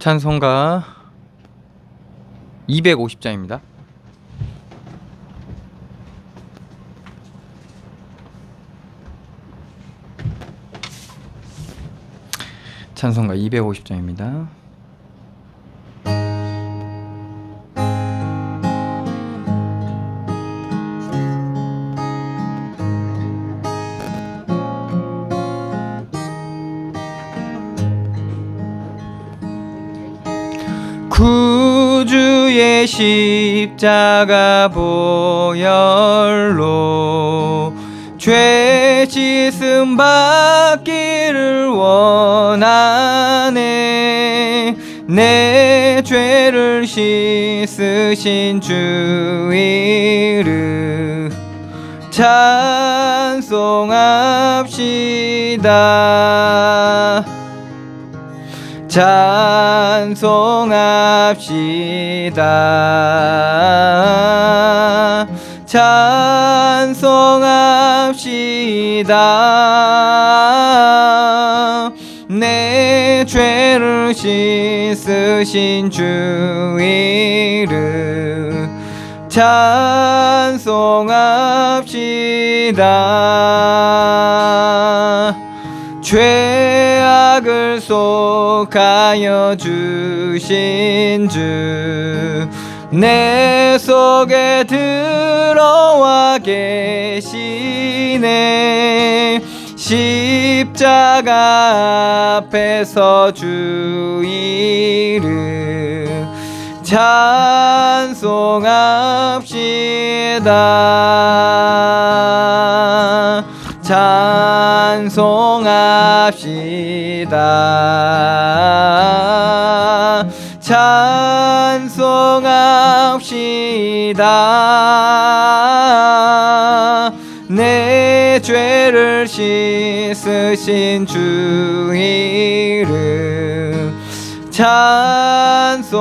찬송가 250장입니다. 찬송가 250장입니다. 구주의 십자가 보혈로 죄 씻음 받기를 원하네. 내 죄를 씻으신 주 이름 찬송합시다. 찬송합시다. 찬송합시다. 내 죄를 씻으신 주 이름 찬송합시다. 죄악을 속하여 주신 주 내 속에 들어와 계시네. 십자가 앞에서 주 이름 찬송합시다. 찬송합시다. 찬송합시다. 내 죄를 씻으신 주 이름 찬송합시다.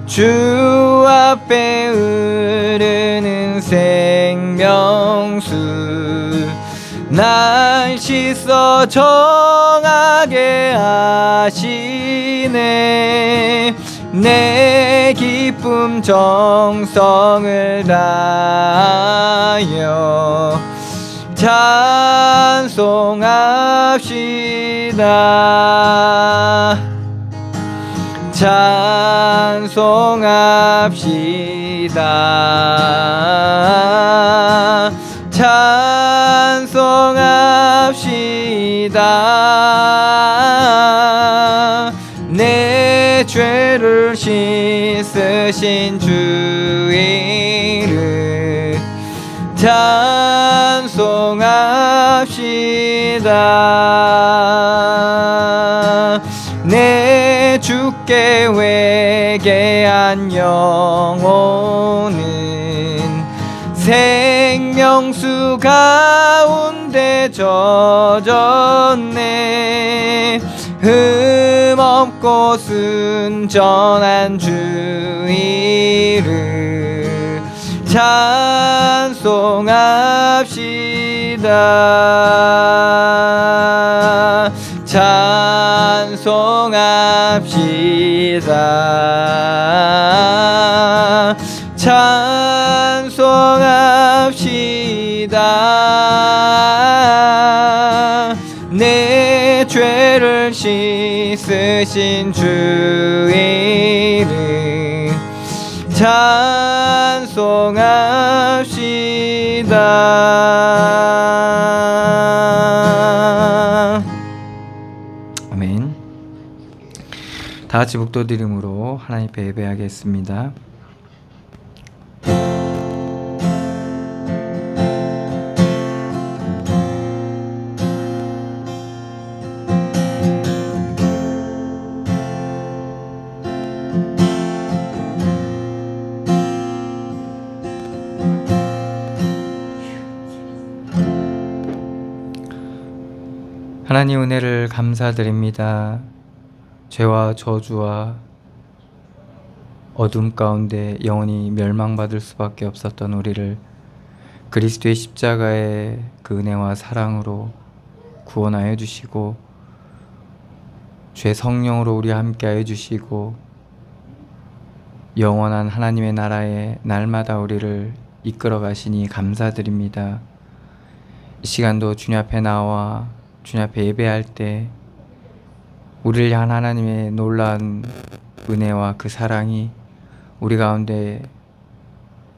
주 앞에 흐르는 생명수 날 씻어 정하게 하시네. 내 기쁨 정성을 다하여 찬송합시다. 찬송합시다. 찬송합시다. 내 죄를 씻으신 주 이름 찬송합시다. 내 주께 회개한 영혼은 생명수 가운데 젖었네. 흠없고 순전한 주 이름 찬송합시다. 찬송합시다. 찬송합시다. 내 죄를 씻으신 주 이름 찬송합시다. 아멘. 다 같이 묵도드림으로 하나님 앞에 예배하겠습니다. 하나님 은혜를 감사드립니다. 죄와 저주와 어둠 가운데 영원히 멸망받을 수밖에 없었던 우리를 그리스도의 십자가의 그 은혜와 사랑으로 구원하여 주시고 주의 성령으로 우리와 함께하여 주시고 영원한 하나님의 나라에 날마다 우리를 이끌어 가시니 감사드립니다. 이 시간도 주님 앞에 나와 주님 앞에 예배할 때 우리를 향한 하나님의 놀라운 은혜와 그 사랑이 우리 가운데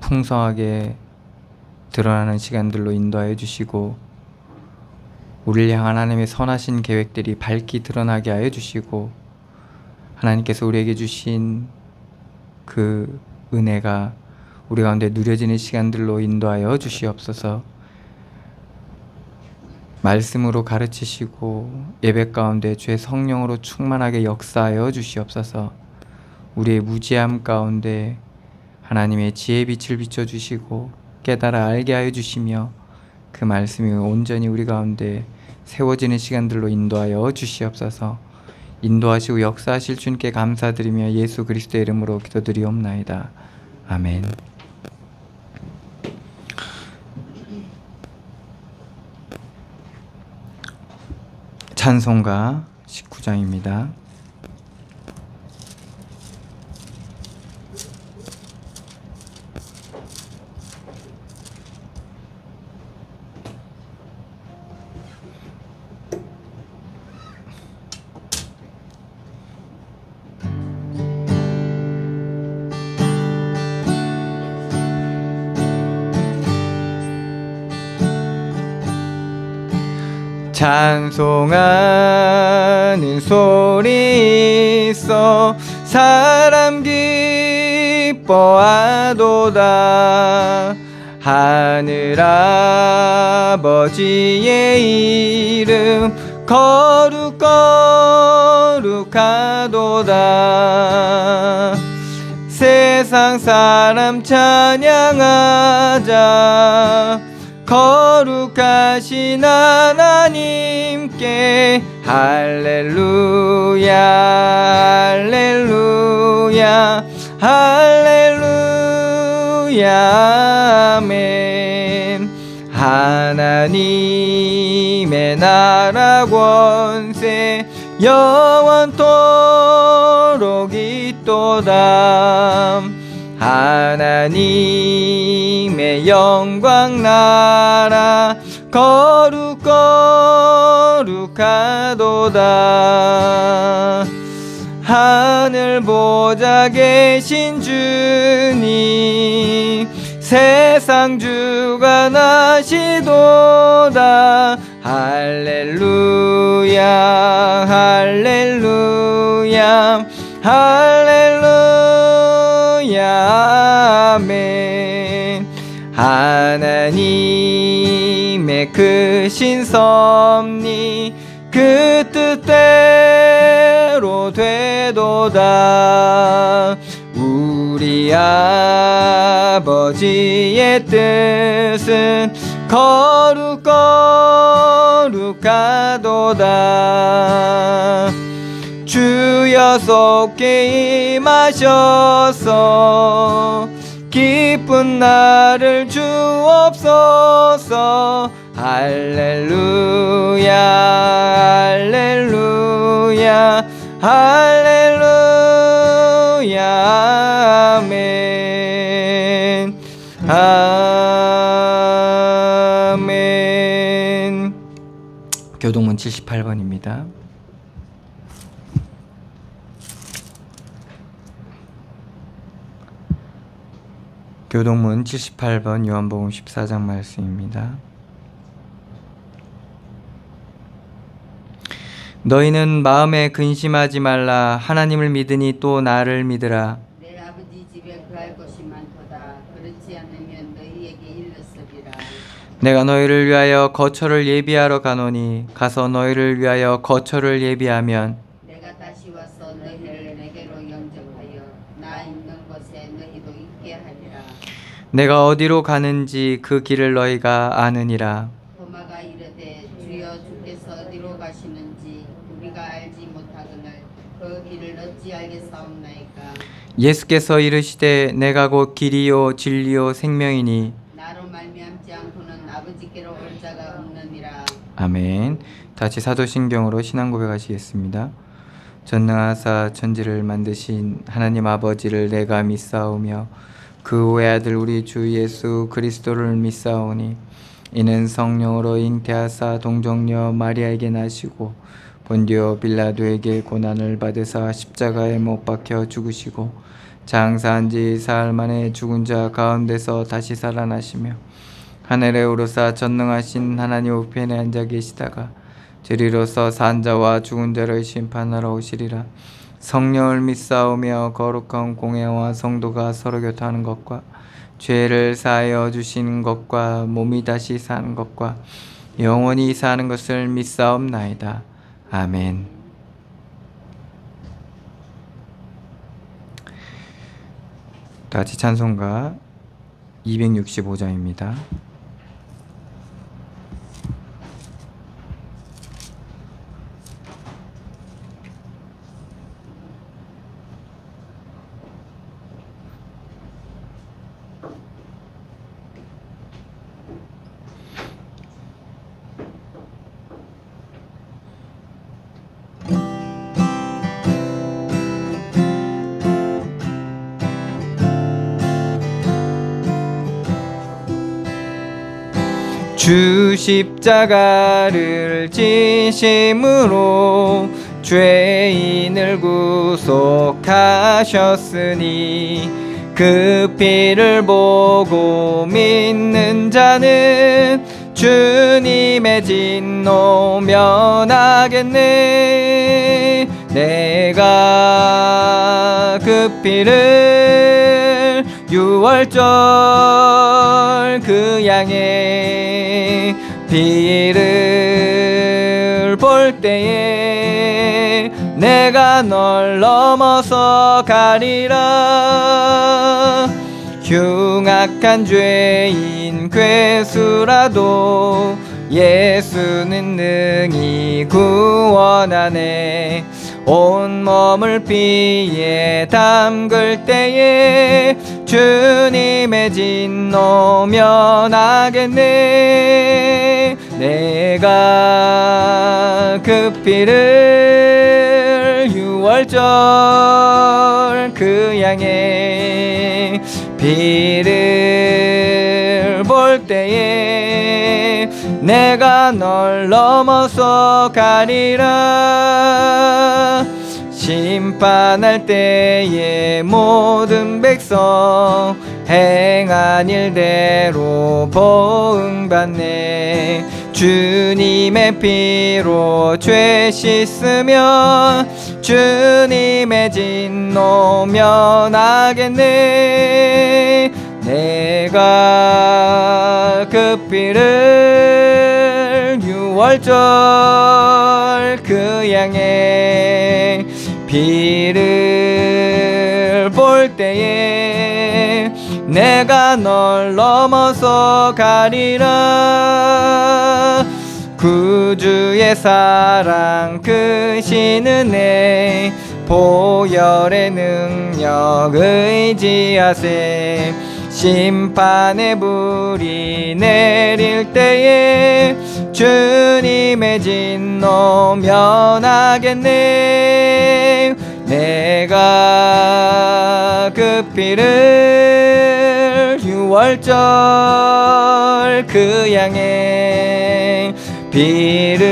풍성하게 드러나는 시간들로 인도하여 주시고 우리를 향한 하나님의 선하신 계획들이 밝히 드러나게 하여 주시고 하나님께서 우리에게 주신 그 은혜가 우리 가운데 누려지는 시간들로 인도하여 주시옵소서. 말씀으로 가르치시고 예배 가운데 주의 성령으로 충만하게 역사하여 주시옵소서. 우리의 무지함 가운데 하나님의 지혜의 빛을 비춰주시고 깨달아 알게 하여 주시며 그 말씀이 온전히 우리 가운데 세워지는 시간들로 인도하여 주시옵소서. 인도하시고 역사하실 주님께 감사드리며 예수 그리스도의 이름으로 기도드리옵나이다. 아멘. 찬송가 19장입니다. 찬송하는 소리 있어 사람 기뻐하도다. 하늘 아버지의 이름 거룩거룩하도다. 세상 사람 찬양하자. 거룩하신 하나님께 할렐루야 할렐루야 할렐루야 아멘. 하나님의 나라 권세 영원토록 있도다. 하나님의 영광 나라 거룩거룩하도다. 하늘 보좌 계신 주님 세상 주가 나시도다. 할렐루야 할렐루야 할렐루야 아멘. 하나님의 크신 섭리 그 뜻대로 되도다. 우리 아버지의 뜻은 거룩거룩하도다. 주여 속히 임하셔서 기쁜 날을 주옵소서. 할렐루야 할렐루야 할렐루야 아멘 아멘. 교동문 78번입니다. 교동문 78번 요한복음 14장 말씀입니다. 너희는 마음에 근심하지 말라. 하나님을 믿으니 또 나를 믿으라. 내 아버지 집에 그할 것이 많도다. 그렇지 않으면 너희에게 일렀으리라. 내가 너희를 위하여 거처를 예비하러 가노니 가서 너희를 위하여 거처를 예비하면 내가 다시 와서 너희를 내게로 영접하여 나 있는 곳에 너희도 있게 하리라. 내가 어디로 가는지 그 길을 너희가 아느니라. 도마가 이르되 주여 주께서 어디로 가시는지 우리가 알지 못하거늘 그 길을 어찌 알겠사옵나이까. 예수께서 이르시되 내가 곧 길이요 진리요 생명이니 나로 말미암지 않고는 아버지께로 올 자가 없느니라. 아멘. 다시 사도신경으로 신앙 고백하시겠습니다. 전능하사 천지를 만드신 하나님 아버지를 내가 믿사오며 그 외아들 우리 주 예수 그리스도를 믿사오니 이는 성령으로 잉태하사 동정녀 마리아에게 나시고 본디오 빌라도에게 고난을 받으사 십자가에 못 박혀 죽으시고 장사한 지 사흘 만에 죽은 자 가운데서 다시 살아나시며 하늘에 오르사 전능하신 하나님 우편에 앉아 계시다가 저리로서 산 자와 죽은 자를 심판하러 오시리라. 성령을 믿사오며 거룩한 공회와 성도가 서로 교통하는 것과 죄를 사하여 주시는 것과 몸이 다시 사는 것과 영원히 사는 것을 믿사옵나이다. 아멘. 다같이 찬송가 265장입니다. 주 십자가를 지심으로 죄인을 구속하셨으니 그 피를 보고 믿는 자는 주님의 진노 면하겠네. 내가 그 피를 유월절 그 양의 피를 볼 때에 내가 널 넘어서 가리라. 흉악한 죄인 괴수라도 예수는 능히 구원하네. 온몸을 피에 담글 때에 주님의 진노 면하겠네. 내가 그 피를 유월절 그 양의 피를 볼 때에 내가 널 넘어서 가리라. 심판할 때에 모든 백성 행한 일대로 보응받네. 주님의 피로 죄 씻으면 주님의 진노 면하겠네. 내가 그 피를 유월절 그 양의 피를 볼 때에 내가 널 넘어서 가리라. 구주의 사랑 크신 은혜 보혈의 능력 의지하세. 심판의 불이 내릴 때에 주님의 진노 면하겠네. 내가 그 피를 유월절 그 양의 피를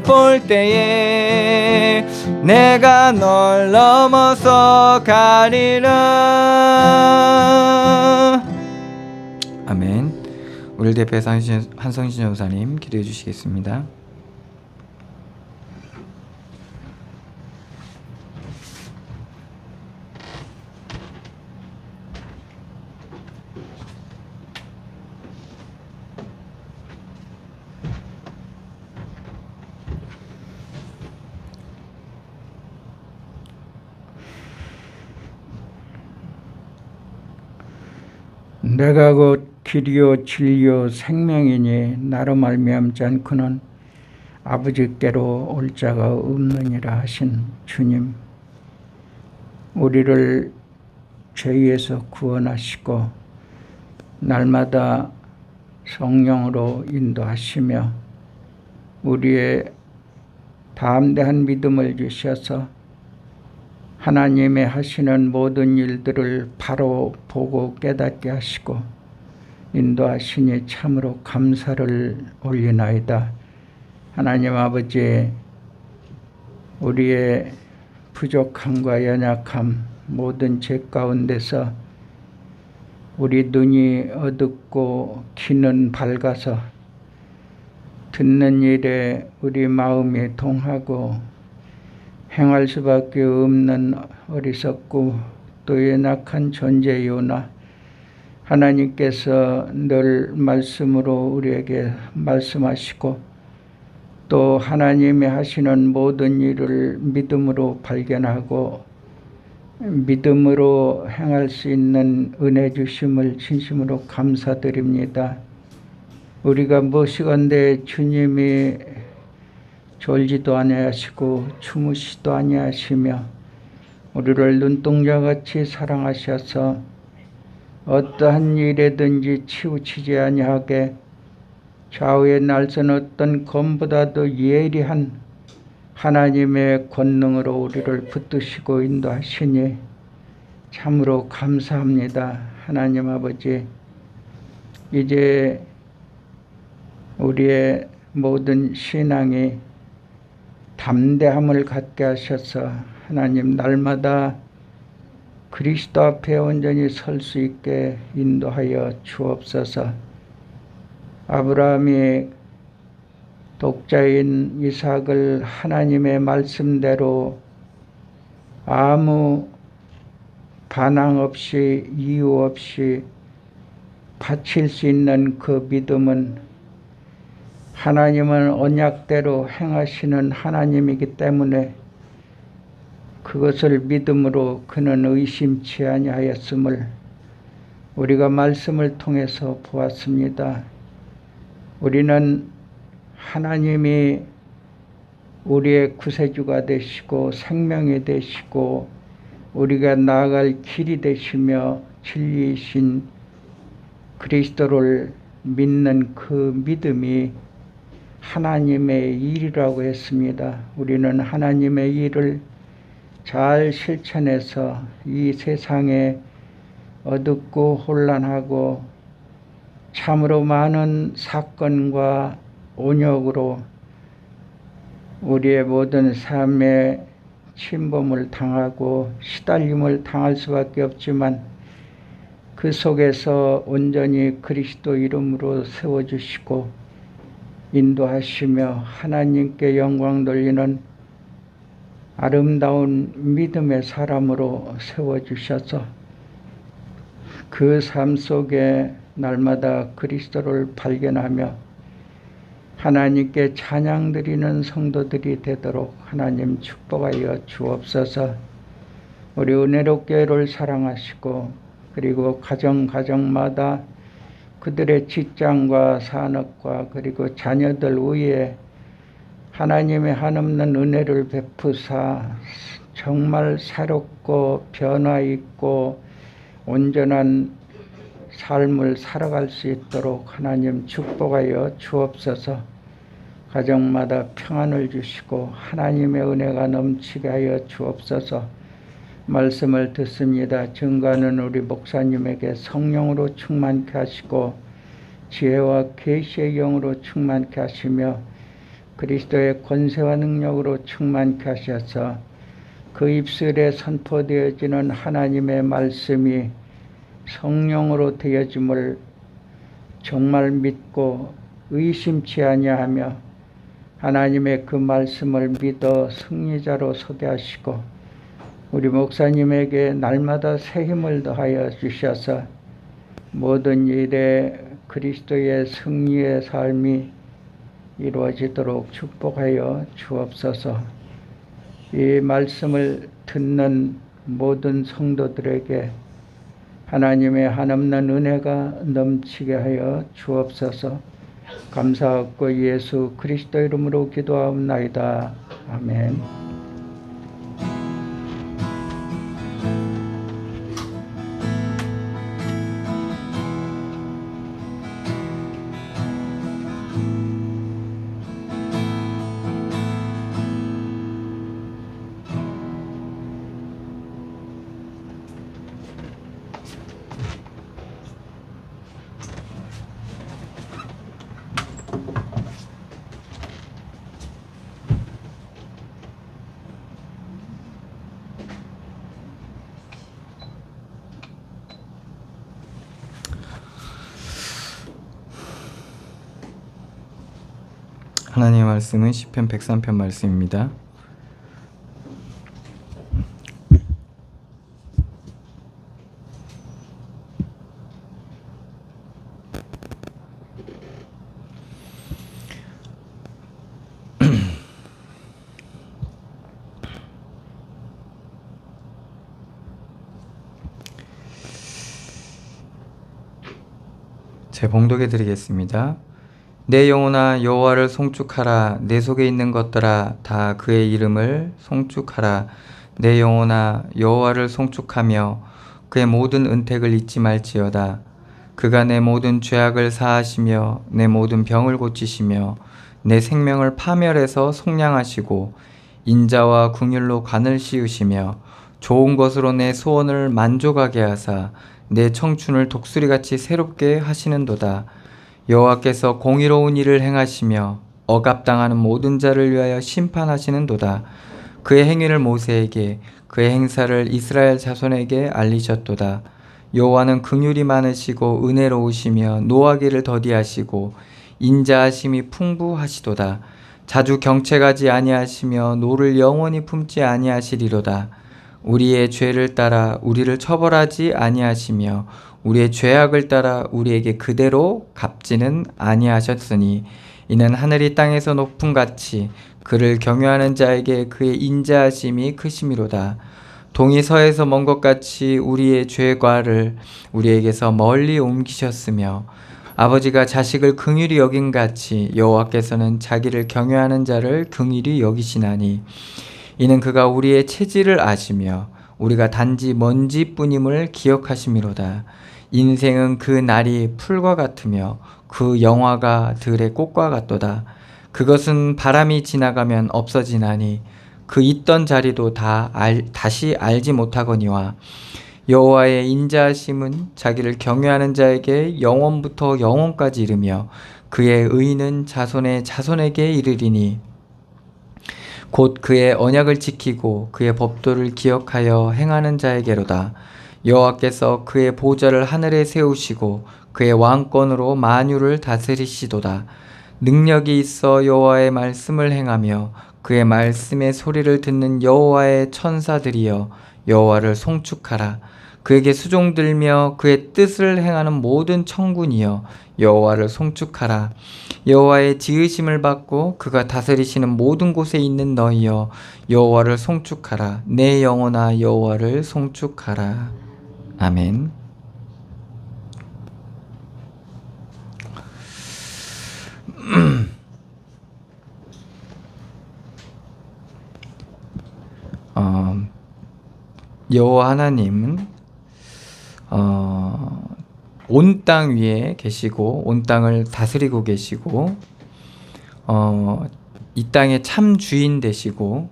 볼 때에 내가 널 넘어서 가리라. 아멘. 우리를 대표해서 한성신 전사님 기도해 주시겠습니다. 내가 곧 길이요 진리요 생명이니 나로 말미암지 않고는 아버지께로 올 자가 없느니라 하신 주님, 우리를 죄에서 구원하시고 날마다 성령으로 인도하시며 우리의 담대한 믿음을 주셔서 하나님의 하시는 모든 일들을 바로 보고 깨닫게 하시고 인도하시니 참으로 감사를 올리나이다. 하나님 아버지, 우리의 부족함과 연약함, 모든 죄 가운데서 우리 눈이 어둡고 귀는 밝아서 듣는 일에 우리 마음이 동하고 행할 수밖에 없는 어리석고 또 연약한 존재이오나 하나님께서 늘 말씀으로 우리에게 말씀하시고 또 하나님이 하시는 모든 일을 믿음으로 발견하고 믿음으로 행할 수 있는 은혜 주심을 진심으로 감사드립니다. 우리가 무엇이건대 주님이 졸지도 아니하시고 주무시도 아니하시며 우리를 눈동자같이 사랑하셔서 어떠한 일에든지 치우치지 아니하게 좌우에 날선 어떤 검보다도 예리한 하나님의 권능으로 우리를 붙드시고 인도하시니 참으로 감사합니다. 하나님 아버지, 이제 우리의 모든 신앙이 담대함을 갖게 하셔서 하나님 날마다 그리스도 앞에 온전히 설 수 있게 인도하여 주옵소서. 아브라함이 독자인 이삭을 하나님의 말씀대로 아무 반항 없이 이유 없이 바칠 수 있는 그 믿음은 하나님은 언약대로 행하시는 하나님이기 때문에 그것을 믿음으로 그는 의심치 아니하였음을 우리가 말씀을 통해서 보았습니다. 우리는 하나님이 우리의 구세주가 되시고 생명이 되시고 우리가 나아갈 길이 되시며 진리이신 그리스도를 믿는 그 믿음이 하나님의 일이라고 했습니다. 우리는 하나님의 일을 잘 실천해서 이 세상에 어둡고 혼란하고 참으로 많은 사건과 온역으로 우리의 모든 삶에 침범을 당하고 시달림을 당할 수밖에 없지만 그 속에서 온전히 그리스도 이름으로 세워주시고 인도하시며 하나님께 영광 돌리는 아름다운 믿음의 사람으로 세워주셔서 그 삶 속에 날마다 그리스도를 발견하며 하나님께 찬양 드리는 성도들이 되도록 하나님 축복하여 주옵소서. 우리 은혜로 교회를 사랑하시고 그리고 가정마다 그들의 직장과 산업과 그리고 자녀들 위에 하나님의 한없는 은혜를 베푸사 정말 새롭고 변화 있고 온전한 삶을 살아갈 수 있도록 하나님 축복하여 주옵소서. 가정마다 평안을 주시고 하나님의 은혜가 넘치게 하여 주옵소서. 말씀을 듣습니다. 증거하는 우리 목사님에게 성령으로 충만케 하시고 지혜와 계시의 영으로 충만케 하시며 그리스도의 권세와 능력으로 충만케 하셔서 그 입술에 선포되어지는 하나님의 말씀이 성령으로 되어짐을 정말 믿고 의심치 아니하며 하나님의 그 말씀을 믿어 승리자로 서게 하시고 우리 목사님에게 날마다 새 힘을 더하여 주셔서 모든 일에 그리스도의 승리의 삶이 이루어지도록 축복하여 주옵소서. 이 말씀을 듣는 모든 성도들에게 하나님의 한없는 은혜가 넘치게 하여 주옵소서. 감사하고 예수 그리스도 이름으로 기도하옵나이다. 아멘. 하나님의 말씀은 시편 103편 말씀입니다. 제 봉독해 드리겠습니다. 내 영혼아 여호와를 송축하라. 내 속에 있는 것들아 다 그의 이름을 송축하라. 내 영혼아 여호와를 송축하며 그의 모든 은택을 잊지 말지어다. 그가 내 모든 죄악을 사하시며 내 모든 병을 고치시며 내 생명을 파멸해서 속량하시고 인자와 긍휼로 관을 씌우시며 좋은 것으로 내 소원을 만족하게 하사 내 청춘을 독수리같이 새롭게 하시는도다. 여호와께서 공의로운 일을 행하시며 억압당하는 모든 자를 위하여 심판하시는도다. 그의 행위를 모세에게 그의 행사를 이스라엘 자손에게 알리셨도다. 여호와는 긍휼이 많으시고 은혜로우시며 노하기를 더디하시고 인자하심이 풍부하시도다. 자주 경책하지 아니하시며 노를 영원히 품지 아니하시리로다. 우리의 죄를 따라 우리를 처벌하지 아니하시며 우리의 죄악을 따라 우리에게 그대로 갚지는 아니하셨으니 이는 하늘이 땅에서 높음같이 그를 경외하는 자에게 그의 인자하심이 크심이로다. 동이 서에서 먼 것 같이 우리의 죄과를 우리에게서 멀리 옮기셨으며 아버지가 자식을 긍휼히 여긴 같이 여호와께서는 자기를 경외하는 자를 긍휼히 여기시나니 이는 그가 우리의 체질을 아시며 우리가 단지 먼지뿐임을 기억하심이로다. 인생은 그 날이 풀과 같으며 그 영화가 들의 꽃과 같도다. 그것은 바람이 지나가면 없어지나니 그 있던 자리도 다시 알지 못하거니와 여호와의 인자하심은 자기를 경외하는 자에게 영원부터 영원까지 이르며 그의 의는 자손의 자손에게 이르리니 곧 그의 언약을 지키고 그의 법도를 기억하여 행하는 자에게로다. 여호와께서 그의 보좌를 하늘에 세우시고 그의 왕권으로 만유를 다스리시도다. 능력이 있어 여호와의 말씀을 행하며 그의 말씀의 소리를 듣는 여호와의 천사들이여 여호와를 송축하라. 그에게 수종들며 그의 뜻을 행하는 모든 천군이여 여호와를 송축하라. 여호와의 지으심을 받고 그가 다스리시는 모든 곳에 있는 너희여 여호와를 송축하라. 내 영혼아 여호와를 송축하라. 아멘. 여호와 하나님은 온 땅 위에 계시고 온 땅을 다스리고 계시고 이 땅의 참 주인 되시고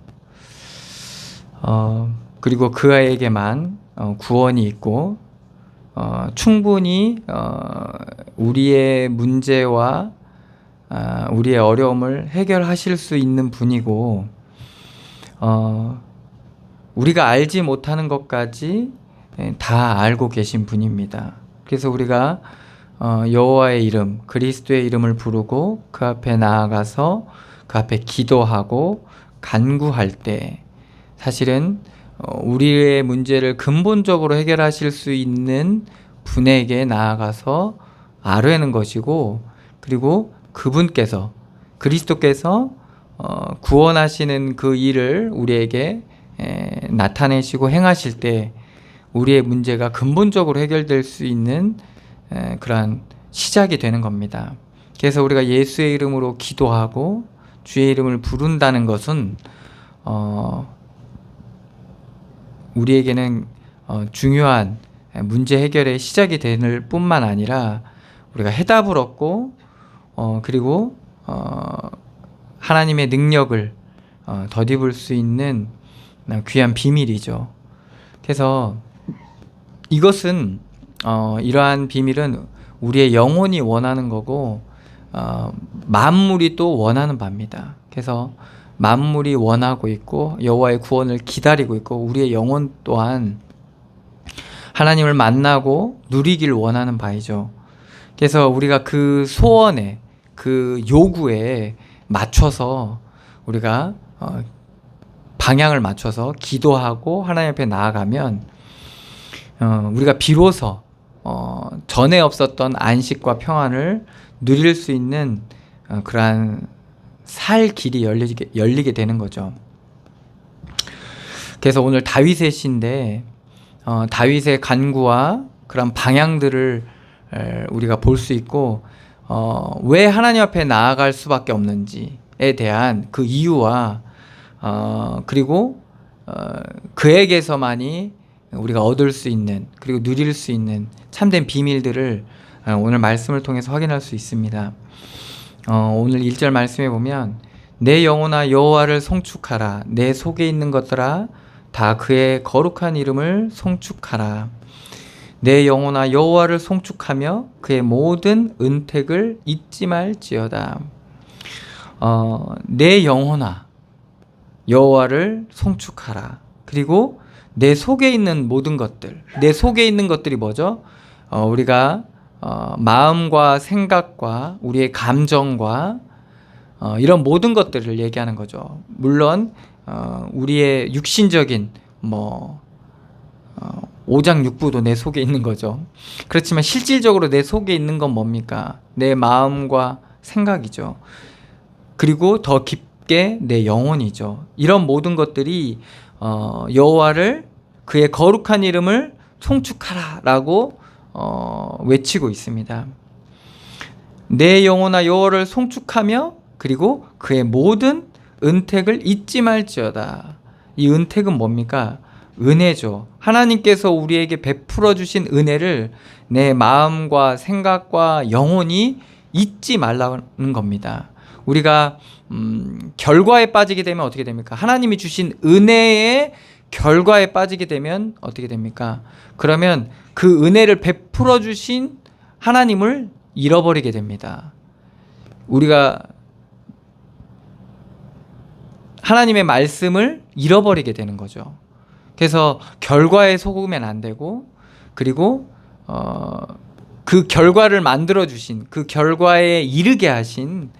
그리고 그에게만 구원이 있고 충분히 우리의 문제와 우리의 어려움을 해결하실 수 있는 분이고 우리가 알지 못하는 것까지 다 알고 계신 분입니다. 그래서 우리가 여호와의 이름, 그리스도의 이름을 부르고 그 앞에 나아가서 그 앞에 기도하고 간구할 때 사실은 우리의 문제를 근본적으로 해결하실 수 있는 분에게 나아가서 아뢰는 것이고 그리고 그분께서 그리스도께서 구원하시는 그 일을 우리에게 나타내시고 행하실 때 우리의 문제가 근본적으로 해결될 수 있는 그러한 시작이 되는 겁니다. 그래서 우리가 예수의 이름으로 기도하고 주의 이름을 부른다는 것은 우리에게는 중요한 문제 해결의 시작이 될 뿐만 아니라 우리가 해답을 얻고 그리고 하나님의 능력을 덧입을 수 있는 귀한 비밀이죠. 그래서 이것은 이러한 비밀은 우리의 영혼이 원하는 거고 만물이 또 원하는 바입니다. 그래서 만물이 원하고 있고 여호와의 구원을 기다리고 있고 우리의 영혼 또한 하나님을 만나고 누리길 원하는 바이죠. 그래서 우리가 그 소원에 그 요구에 맞춰서 우리가 방향을 맞춰서 기도하고 하나님 앞에 나아가면 우리가 비로소 전에 없었던 안식과 평안을 누릴 수 있는 그러한 살 길이 열리게 되는 거죠. 그래서 오늘 다윗의 시인데 다윗의 간구와 그런 방향들을 우리가 볼 수 있고 왜 하나님 앞에 나아갈 수밖에 없는지에 대한 그 이유와 그리고 그에게서만이 우리가 얻을 수 있는 그리고 누릴 수 있는 참된 비밀들을 오늘 말씀을 통해서 확인할 수 있습니다. 오늘 1절 말씀에 보면 내 영혼아 여호와를 송축하라. 내 속에 있는 것들아 다 그의 거룩한 이름을 송축하라. 내 영혼아 여호와를 송축하며 그의 모든 은택을 잊지 말지어다. 내 영혼아 여호와를 송축하라. 그리고 내 속에 있는 모든 것들, 내 속에 있는 것들이 뭐죠? 우리가 마음과 생각과 우리의 감정과 이런 모든 것들을 얘기하는 거죠. 물론 우리의 육신적인 오장육부도 내 속에 있는 거죠. 그렇지만 실질적으로 내 속에 있는 건 뭡니까? 내 마음과 생각이죠. 그리고 더 깊게 내 영혼이죠. 이런 모든 것들이 여호와를 그의 거룩한 이름을 송축하라라고 외치고 있습니다. 내 영혼아 여호와를 송축하며 그리고 그의 모든 은택을 잊지 말지어다. 이 은택은 뭡니까? 은혜죠. 하나님께서 우리에게 베풀어 주신 은혜를 내 마음과 생각과 영혼이 잊지 말라는 겁니다. 우리가 결과에 빠지게 되면 어떻게 됩니까? 하나님이 주신 은혜의 결과에 빠지게 되면 어떻게 됩니까? 그러면 그 은혜를 베풀어 주신 하나님을 잃어버리게 됩니다. 우리가 하나님의 말씀을 잃어버리게 되는 거죠. 그래서 결과에 속으면 안 되고, 그리고 그 결과를 만들어 주신, 그 결과에 이르게 하신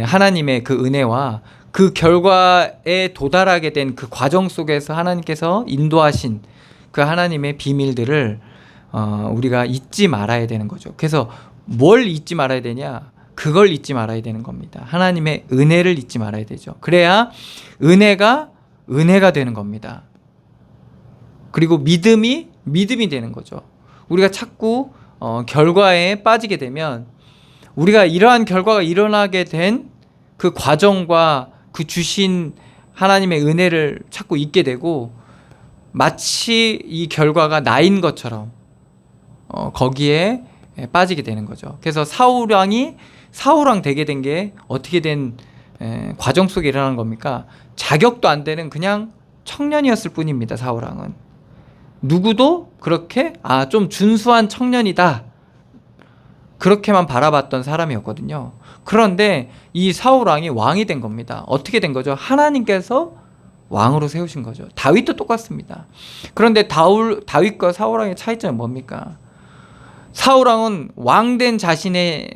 하나님의 그 은혜와 그 결과에 도달하게 된 그 과정 속에서 하나님께서 인도하신 그 하나님의 비밀들을 우리가 잊지 말아야 되는 거죠. 그래서 뭘 잊지 말아야 되냐? 그걸 잊지 말아야 되는 겁니다. 하나님의 은혜를 잊지 말아야 되죠. 그래야 은혜가 되는 겁니다. 그리고 믿음이 되는 거죠. 우리가 자꾸 결과에 빠지게 되면 우리가 이러한 결과가 일어나게 된 그 과정과 그 주신 하나님의 은혜를 자꾸 잊게 되고 마치 이 결과가 나인 것처럼 거기에 빠지게 되는 거죠. 그래서 사울왕 되게 된 게 어떻게 된 과정 속에 일어나는 겁니까? 자격도 안 되는 그냥 청년이었을 뿐입니다. 사울왕은 누구도 그렇게 좀 준수한 청년이다 그렇게만 바라봤던 사람이었거든요. 그런데 이 사울왕이 왕이 된 겁니다. 어떻게 된 거죠? 하나님께서 왕으로 세우신 거죠. 다윗도 똑같습니다. 그런데 다윗과 사울왕의 차이점은 뭡니까? 사울왕은 왕된 자신의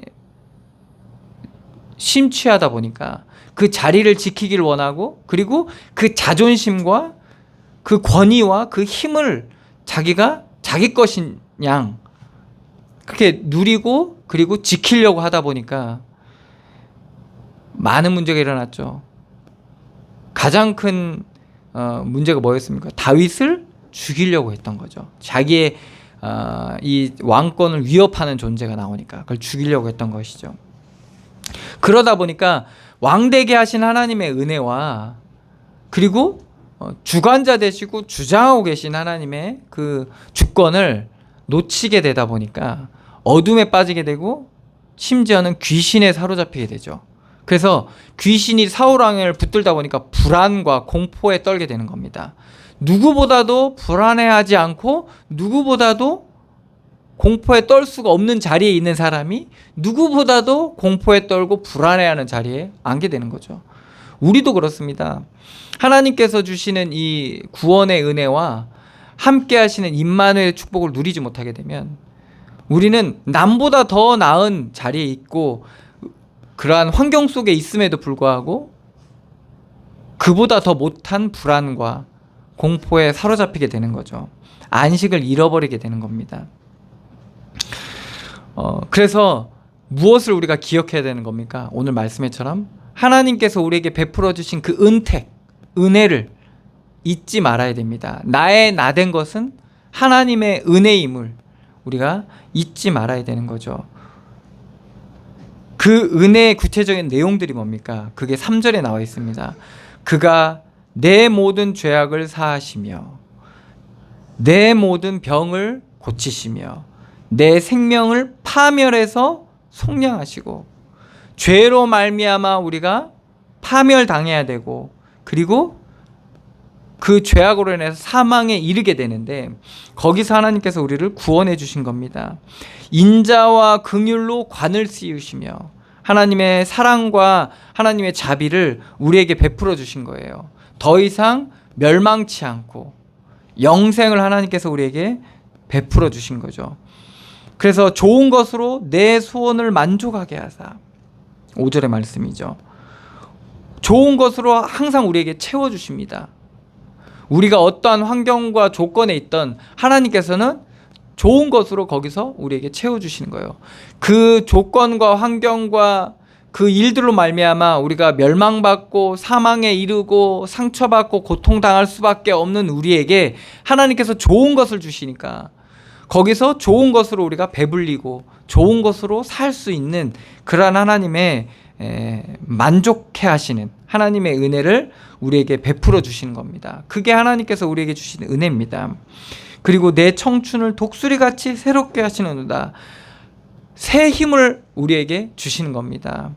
심취하다 보니까 그 자리를 지키길 원하고, 그리고 그 자존심과 그 권위와 그 힘을 자기가 자기 것인 양 그렇게 누리고 그리고 지키려고 하다 보니까 많은 문제가 일어났죠. 가장 큰 문제가 뭐였습니까? 다윗을 죽이려고 했던 거죠. 자기의 이 왕권을 위협하는 존재가 나오니까 그걸 죽이려고 했던 것이죠. 그러다 보니까 왕되게 하신 하나님의 은혜와 그리고 주관자 되시고 주장하고 계신 하나님의 그 주권을 놓치게 되다 보니까 어둠에 빠지게 되고 심지어는 귀신에 사로잡히게 되죠. 그래서 귀신이 사울왕을 붙들다 보니까 불안과 공포에 떨게 되는 겁니다. 누구보다도 불안해하지 않고 누구보다도 공포에 떨 수가 없는 자리에 있는 사람이 누구보다도 공포에 떨고 불안해하는 자리에 앉게 되는 거죠. 우리도 그렇습니다. 하나님께서 주시는 이 구원의 은혜와 함께 하시는 임마누엘의 축복을 누리지 못하게 되면 우리는 남보다 더 나은 자리에 있고 그러한 환경 속에 있음에도 불구하고 그보다 더 못한 불안과 공포에 사로잡히게 되는 거죠. 안식을 잃어버리게 되는 겁니다. 그래서 무엇을 우리가 기억해야 되는 겁니까? 오늘 말씀에처럼 하나님께서 우리에게 베풀어 주신 그 은택, 은혜를 잊지 말아야 됩니다. 나의 나된 것은 하나님의 은혜임을 우리가 잊지 말아야 되는 거죠. 그 은혜의 구체적인 내용들이 뭡니까? 그게 3절에 나와 있습니다. 그가 내 모든 죄악을 사하시며 내 모든 병을 고치시며 내 생명을 파멸해서 속량하시고, 죄로 말미암아 우리가 파멸당해야 되고 그리고 그 죄악으로 인해서 사망에 이르게 되는데 거기서 하나님께서 우리를 구원해 주신 겁니다. 인자와 긍휼로 관을 씌우시며 하나님의 사랑과 하나님의 자비를 우리에게 베풀어 주신 거예요. 더 이상 멸망치 않고 영생을 하나님께서 우리에게 베풀어 주신 거죠. 그래서 좋은 것으로 내 소원을 만족하게 하사, 5절의 말씀이죠. 좋은 것으로 항상 우리에게 채워주십니다. 우리가 어떠한 환경과 조건에 있던 하나님께서는 좋은 것으로 거기서 우리에게 채워주시는 거예요. 그 조건과 환경과 그 일들로 말미암아 우리가 멸망받고 사망에 이르고 상처받고 고통당할 수밖에 없는 우리에게 하나님께서 좋은 것을 주시니까 거기서 좋은 것으로 우리가 배불리고 좋은 것으로 살 수 있는 그러한 하나님의 만족해 하시는 하나님의 은혜를 우리에게 베풀어 주시는 겁니다. 그게 하나님께서 우리에게 주시는 은혜입니다. 그리고 내 청춘을 독수리같이 새롭게 하시는도다. 새 힘을 우리에게 주시는 겁니다.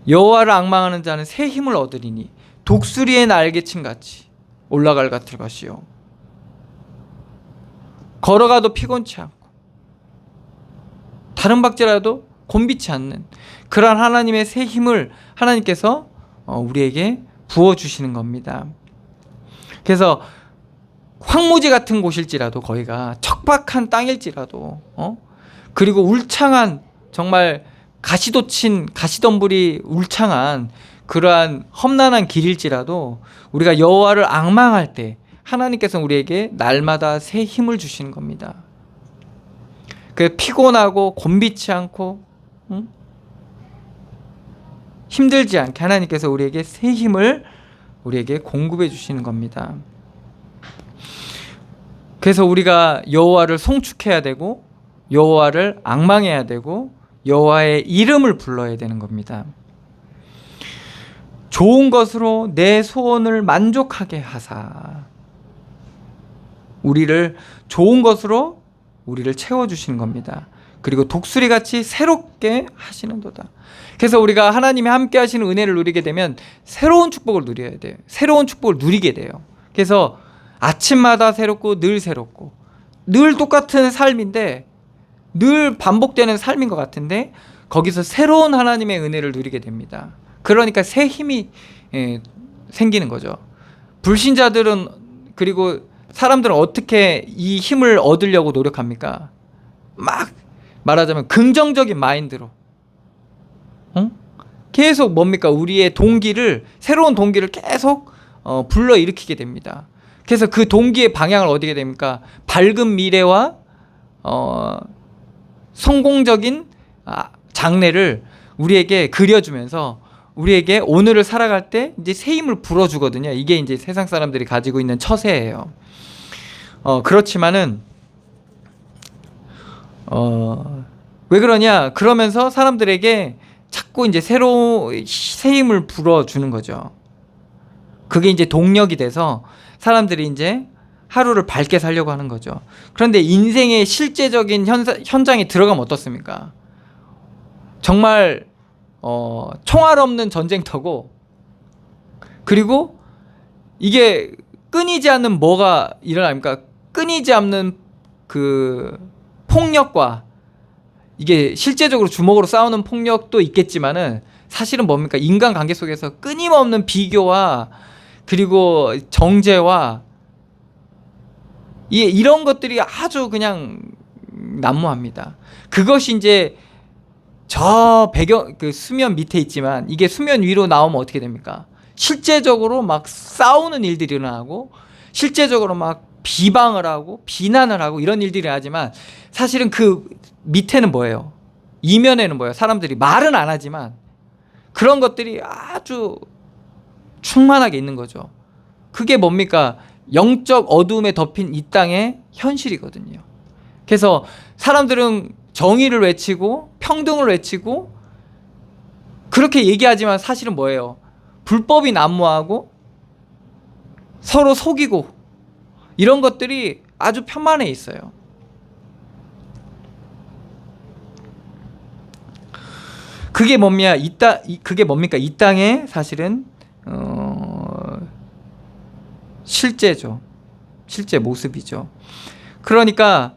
여호와를 앙망하는 자는 새 힘을 얻으리니 독수리의 날개침 같이 올라갈 같을 것이요 걸어가도 피곤치 않고 다른 박질라도 곤비치 않는 그러한 하나님의 새 힘을 하나님께서 우리에게 부어주시는 겁니다. 그래서 황무지 같은 곳일지라도, 거기가 척박한 땅일지라도, 그리고 울창한 정말 가시돋친 가시덤불이 울창한 그러한 험난한 길일지라도 우리가 여호와를 앙망할 때 하나님께서 우리에게 날마다 새 힘을 주시는 겁니다. 그 피곤하고 곤비치 않고 힘들지 않게 하나님께서 우리에게 새 힘을 우리에게 공급해 주시는 겁니다. 그래서 우리가 여호와를 송축해야 되고 여호와를 앙망해야 되고 여호와의 이름을 불러야 되는 겁니다. 좋은 것으로 내 소원을 만족하게 하사, 우리를 좋은 것으로 우리를 채워주시는 겁니다. 그리고 독수리같이 새롭게 하시는도다. 그래서 우리가 하나님이 함께 하시는 은혜를 누리게 되면 새로운 축복을 누려야 돼요. 새로운 축복을 누리게 돼요. 그래서 아침마다 새롭고 늘 새롭고 늘 똑같은 삶인데 늘 반복되는 삶인 것 같은데 거기서 새로운 하나님의 은혜를 누리게 됩니다. 그러니까 새 힘이 생기는 거죠. 불신자들은, 그리고 사람들은 어떻게 이 힘을 얻으려고 노력합니까? 막 말하자면 긍정적인 마인드로 계속 뭡니까? 우리의 동기를, 새로운 동기를 계속 불러일으키게 됩니다. 그래서 그 동기의 방향을 어디게 됩니까? 밝은 미래와 성공적인 장래를 우리에게 그려주면서 우리에게 오늘을 살아갈 때 이제 새 힘을 불어주거든요. 이게 이제 세상 사람들이 가지고 있는 처세예요. 그렇지만은 왜 그러냐? 그러면서 사람들에게 자꾸 이제 새로운 새 힘을 불어주는 거죠. 그게 이제 동력이 돼서 사람들이 이제 하루를 밝게 살려고 하는 거죠. 그런데 인생의 실제적인 현장에 들어가면 어떻습니까? 정말 총알 없는 전쟁터고, 그리고 이게 끊이지 않는 뭐가 일어납니까? 끊이지 않는 그 폭력과, 이게 실제적으로 주먹으로 싸우는 폭력도 있겠지만은 사실은 뭡니까? 인간관계 속에서 끊임없는 비교와 그리고 정죄와 이런 것들이 아주 그냥 난무합니다. 그것이 이제 저 배경 그 수면 밑에 있지만 이게 수면 위로 나오면 어떻게 됩니까? 실제적으로 막 싸우는 일들이 일어나고 실제적으로 막 비방을 하고 비난을 하고 이런 일들이 하지만 사실은 그 밑에는 뭐예요? 이면에는 뭐예요? 사람들이 말은 안 하지만 그런 것들이 아주 충만하게 있는 거죠. 그게 뭡니까? 영적 어둠에 덮인 이 땅의 현실이거든요. 그래서 사람들은 정의를 외치고 평등을 외치고 그렇게 얘기하지만 사실은 뭐예요? 불법이 난무하고 서로 속이고 이런 것들이 아주 편만해 있어요. 그게 뭡니까? 이 땅의 사실은 실제죠. 실제 모습이죠. 그러니까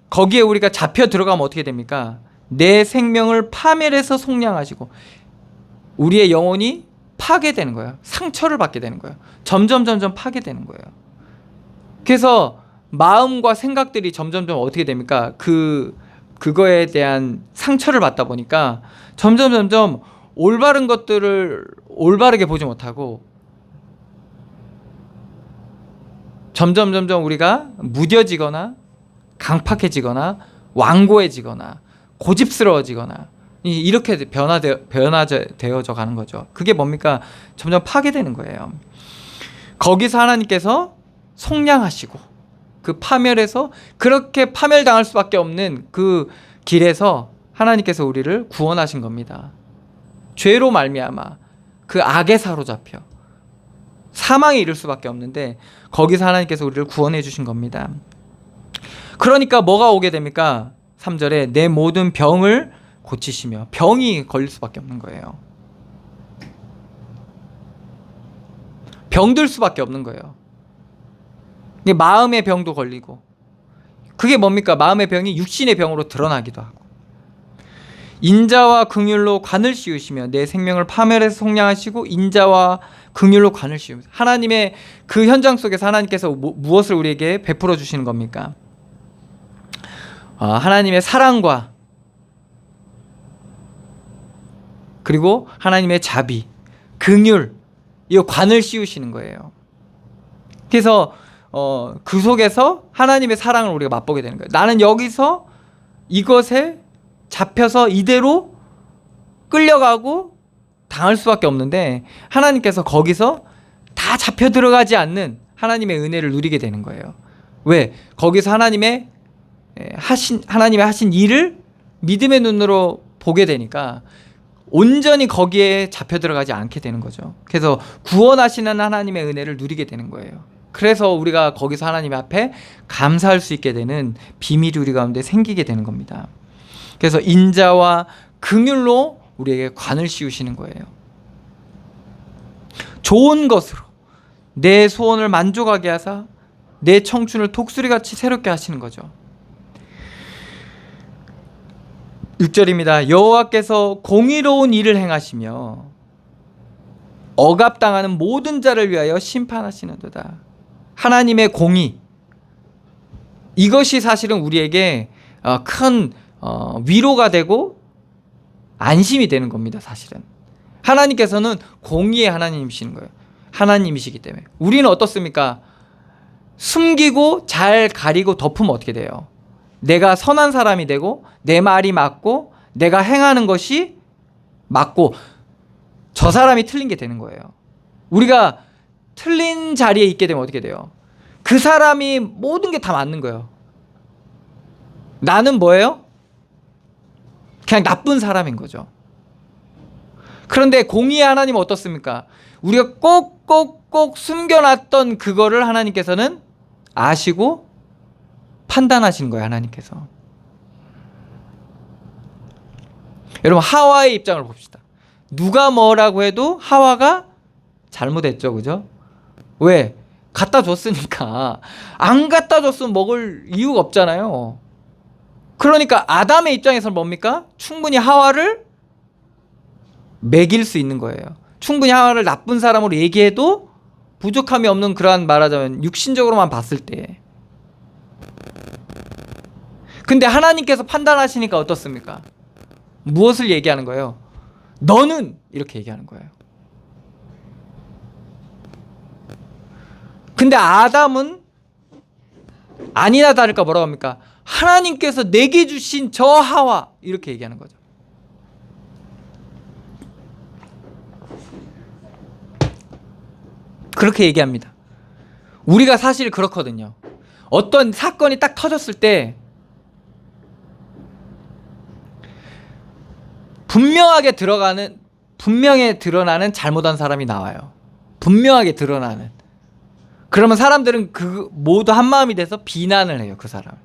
거기에 우리가 잡혀 들어가면 어떻게 됩니까? 내 생명을 파멸해서 속량하시고 우리의 영혼이 파괴되는 거예요. 상처를 받게 되는 거예요. 점점 파괴되는 거예요. 그래서 마음과 생각들이 점점 어떻게 됩니까? 그거에 대한 상처를 받다 보니까 점점 올바른 것들을 올바르게 보지 못하고 점점 우리가 무뎌지거나 강팍해지거나 완고해지거나 고집스러워지거나 이렇게 변화되어져 가는 거죠. 그게 뭡니까? 점점 파괴되는 거예요. 거기서 하나님께서 속량하시고 그 파멸에서 그렇게 파멸당할 수밖에 없는 그 길에서 하나님께서 우리를 구원하신 겁니다. 죄로 말미암아 그 악에 사로잡혀 사망에 이를 수밖에 없는데 거기서 하나님께서 우리를 구원해 주신 겁니다. 그러니까 뭐가 오게 됩니까? 3절에 내 모든 병을 고치시며 병이 걸릴 수밖에 없는 거예요. 병들 수밖에 없는 거예요. 마음의 병도 걸리고 그게 뭡니까? 마음의 병이 육신의 병으로 드러나기도 하고 인자와 긍휼로 관을 씌우시며 내 생명을 파멸해서 속량하시고 인자와 긍휼로 관을 씌우면서 하나님의 그 현장 속에서 하나님께서 무엇을 우리에게 베풀어 주시는 겁니까? 하나님의 사랑과 그리고 하나님의 자비, 긍휼 이 관을 씌우시는 거예요. 그래서 그 속에서 하나님의 사랑을 우리가 맛보게 되는 거예요. 나는 여기서 이것에 잡혀서 이대로 끌려가고 당할 수밖에 없는데 하나님께서 거기서 다 잡혀 들어가지 않는 하나님의 은혜를 누리게 되는 거예요. 왜? 거기서 하나님의 하신 일을 믿음의 눈으로 보게 되니까 온전히 거기에 잡혀 들어가지 않게 되는 거죠. 그래서 구원하시는 하나님의 은혜를 누리게 되는 거예요. 그래서 우리가 거기서 하나님 앞에 감사할 수 있게 되는 비밀이 우리 가운데 생기게 되는 겁니다. 그래서 인자와 긍휼로 우리에게 관을 씌우시는 거예요. 좋은 것으로 내 소원을 만족하게 하사 내 청춘을 독수리같이 새롭게 하시는 거죠. 6절입니다. 여호와께서 공의로운 일을 행하시며 억압당하는 모든 자를 위하여 심판하시는도다. 하나님의 공의 이것이 사실은 우리에게 큰 위로가 되고 안심이 되는 겁니다. 사실은 하나님께서는 공의의 하나님이시는 거예요. 하나님이시기 때문에 우리는 어떻습니까? 숨기고 잘 가리고 덮으면 어떻게 돼요? 내가 선한 사람이 되고 내 말이 맞고 내가 행하는 것이 맞고 저 사람이 틀린 게 되는 거예요. 우리가 틀린 자리에 있게 되면 어떻게 돼요? 그 사람이 모든 게 다 맞는 거예요. 나는 뭐예요? 그냥 나쁜 사람인 거죠. 그런데 공의의 하나님은 어떻습니까? 우리가 꼭꼭꼭 숨겨놨던 그거를 하나님께서는 아시고 판단하시는 거예요. 하나님께서. 여러분 하와의 입장을 봅시다. 누가 뭐라고 해도 하와가 잘못했죠. 그죠? 왜? 갖다 줬으니까. 안 갖다 줬으면 먹을 이유가 없잖아요. 그러니까 아담의 입장에서는 뭡니까? 충분히 하와를 먹일 수 있는 거예요. 충분히 하와를 나쁜 사람으로 얘기해도 부족함이 없는 그러한 말하자면 육신적으로만 봤을 때. 근데 하나님께서 판단하시니까 어떻습니까? 무엇을 얘기하는 거예요? 너는 이렇게 얘기하는 거예요. 근데 아담은 아니나 다를까 뭐라고 합니까? 하나님께서 내게 주신 저 하와 이렇게 얘기하는 거죠. 그렇게 얘기합니다. 우리가 사실 그렇거든요. 어떤 사건이 딱 터졌을 때 분명히 드러나는 잘못한 사람이 나와요. 분명하게 드러나는. 그러면 사람들은 그 모두 한 마음이 돼서 비난을 해요, 그 사람.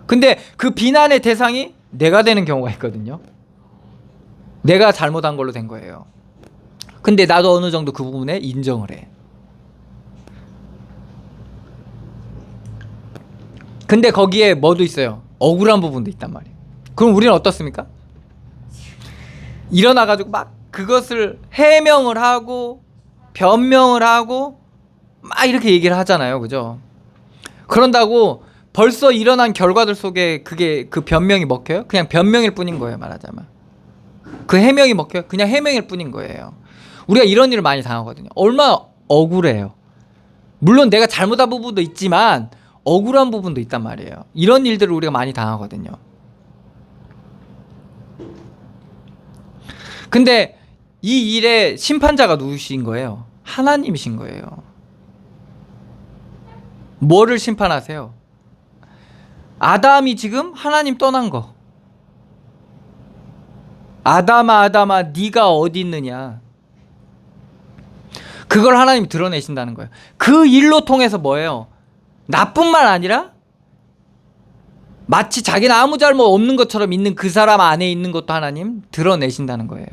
근데 그 비난의 대상이 내가 되는 경우가 있거든요. 내가 잘못한 걸로 된 거예요. 근데 나도 어느 정도 그 부분에 인정을 해. 근데 거기에 뭐도 있어요. 억울한 부분도 있단 말이에요. 그럼 우리는 어떻습니까? 일어나가지고 막 그것을 해명을 하고 변명을 하고 막 이렇게 얘기를 하잖아요. 그죠? 그런다고 벌써 일어난 결과들 속에 그게 그 변명이 먹혀요? 그냥 변명일 뿐인 거예요. 말하자면. 그 해명이 먹혀요? 그냥 해명일 뿐인 거예요. 우리가 이런 일을 많이 당하거든요. 얼마나 억울해요. 물론 내가 잘못한 부분도 있지만 억울한 부분도 있단 말이에요. 이런 일들을 우리가 많이 당하거든요. 근데 이 일의 심판자가 누구신 거예요? 하나님이신 거예요. 뭐를 심판하세요? 아담이 지금 하나님 떠난 거. 아담아 아담아 네가 어디 있느냐. 그걸 하나님이 드러내신다는 거예요. 그 일로 통해서 뭐예요? 나뿐만 아니라 마치 자기는 아무 잘못 없는 것처럼 있는 그 사람 안에 있는 것도 하나님 드러내신다는 거예요.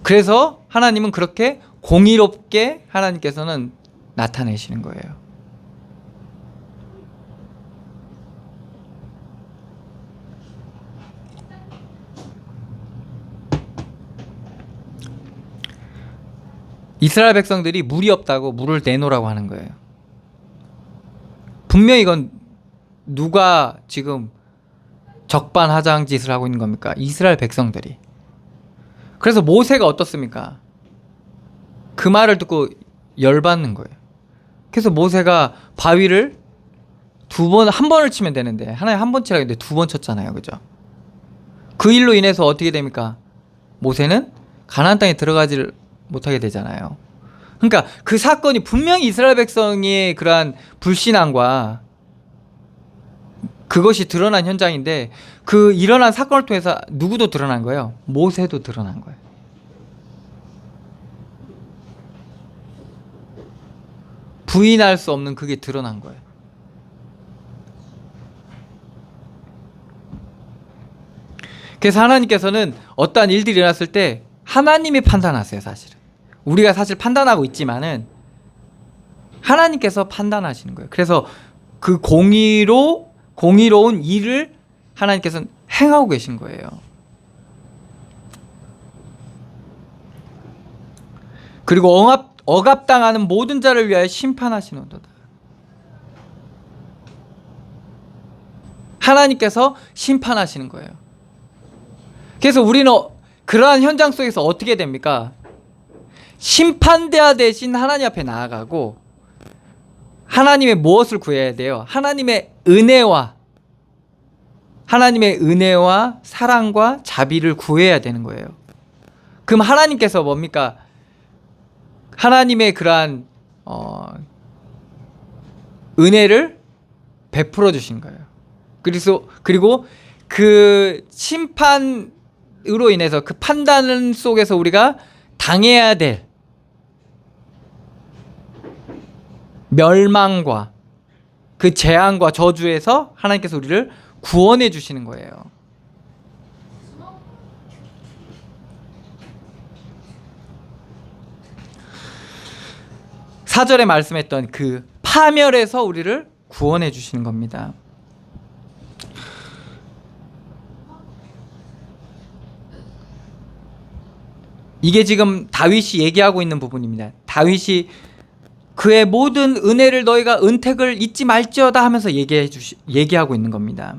그래서 하나님은 그렇게 공의롭게 하나님께서는 나타내시는 거예요. 이스라엘 백성들이 물이 없다고 물을 내놓으라고 하는 거예요. 분명히 이건 누가 지금 적반하장 짓을 하고 있는 겁니까? 이스라엘 백성들이. 그래서 모세가 어떻습니까? 그 말을 듣고 열받는 거예요. 그래서 모세가 바위를 한 번을 치면 되는데 하나님 한 번 치라고 했는데 2번 쳤잖아요. 그죠? 그 일로 인해서 어떻게 됩니까? 모세는 가나안 땅에 들어가지를 못하게 되잖아요. 그러니까 그 사건이 분명히 이스라엘 백성의 그러한 불신앙과 그것이 드러난 현장인데 그 일어난 사건을 통해서 누구도 드러난 거예요? 모세도 드러난 거예요. 부인할 수 없는 그게 드러난 거예요. 그래서 하나님께서는 어떠한 일들이 일어났을 때 하나님이 판단하세요. 사실은 우리가 사실 판단하고 있지만은 하나님께서 판단하시는 거예요. 그래서 그 공의로운 일을 하나님께서는 행하고 계신 거예요. 그리고 억압당하는 모든 자를 위하여 심판하시는도다. 하나님께서 심판하시는 거예요. 그래서 우리는 그러한 현장 속에서 어떻게 됩니까? 심판대하 대신 하나님 앞에 나아가고 하나님의 무엇을 구해야 돼요? 하나님의 은혜와 사랑과 자비를 구해야 되는 거예요. 그럼 하나님께서 뭡니까? 하나님의 그러한 은혜를 베풀어 주신 거예요. 그리고 그 심판으로 인해서 그 판단 속에서 우리가 당해야 될 멸망과 그 재앙과 저주에서 하나님께서 우리를 구원해 주시는 거예요. 사절에 말씀했던 그 파멸에서 우리를 구원해 주시는 겁니다. 이게 지금 다윗이 얘기하고 있는 부분입니다. 다윗이 그의 모든 은혜를 너희가 은택을 잊지 말지어다 하면서 얘기하고 있는 겁니다.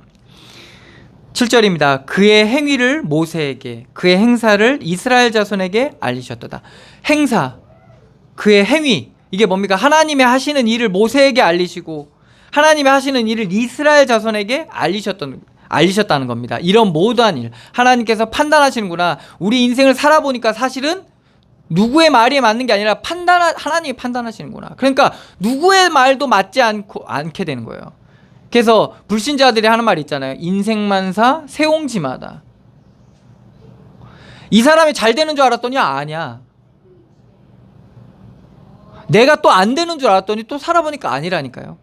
7절입니다. 그의 행위를 모세에게, 그의 행사를 이스라엘 자손에게 알리셨도다. 행사, 그의 행위, 이게 뭡니까? 하나님의 하시는 일을 모세에게 알리시고 하나님의 하시는 일을 이스라엘 자손에게 알리셨다는 겁니다. 이런 모든 일, 하나님께서 판단하시는구나. 우리 인생을 살아보니까 사실은 누구의 말이 맞는 게 아니라 하나님이 판단하시는구나. 그러니까 누구의 말도 맞지 않게 되는 거예요. 그래서 불신자들이 하는 말이 있잖아요. 인생만사 세옹지마다. 이 사람이 잘 되는 줄 알았더니 아니야. 내가 또 안 되는 줄 알았더니 또 살아보니까 아니라니까요.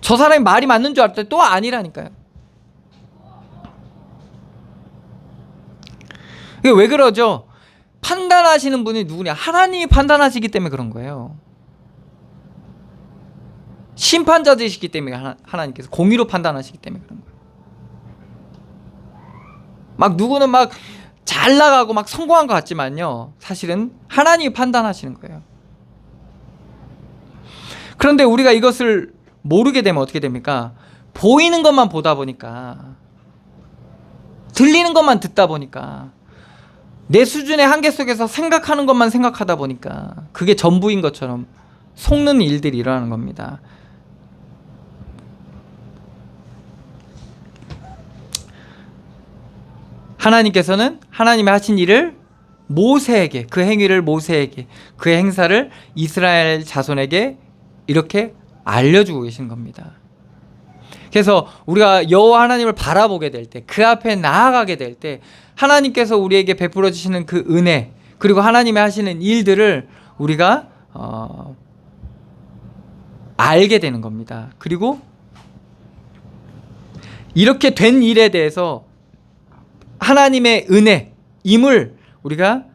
저 사람이 말이 맞는 줄 알았더니 또 아니라니까요. 이게 왜 그러죠? 판단하시는 분이 누구냐? 하나님이 판단하시기 때문에 그런 거예요. 심판자이시기 때문에 하나님께서 공의로 판단하시기 때문에 그런 거예요. 막 누구는 막 잘 나가고 막 성공한 것 같지만요, 사실은 하나님이 판단하시는 거예요. 그런데 우리가 이것을 모르게 되면 어떻게 됩니까? 보이는 것만 보다 보니까, 들리는 것만 듣다 보니까, 내 수준의 한계 속에서 생각하는 것만 생각하다 보니까 그게 전부인 것처럼 속는 일들이 일어나는 겁니다. 하나님께서는 하나님이 하신 일을 모세에게, 그 행위를 모세에게, 그의 행사를 이스라엘 자손에게 이렇게 알려주고 계신 겁니다. 그래서 우리가 여호와 하나님을 바라보게 될 때, 그 앞에 나아가게 될 때 하나님께서 우리에게 베풀어 주시는 그 은혜, 그리고 하나님이 하시는 일들을 우리가 알게 되는 겁니다. 그리고 이렇게 된 일에 대해서 하나님의 은혜임을 우리가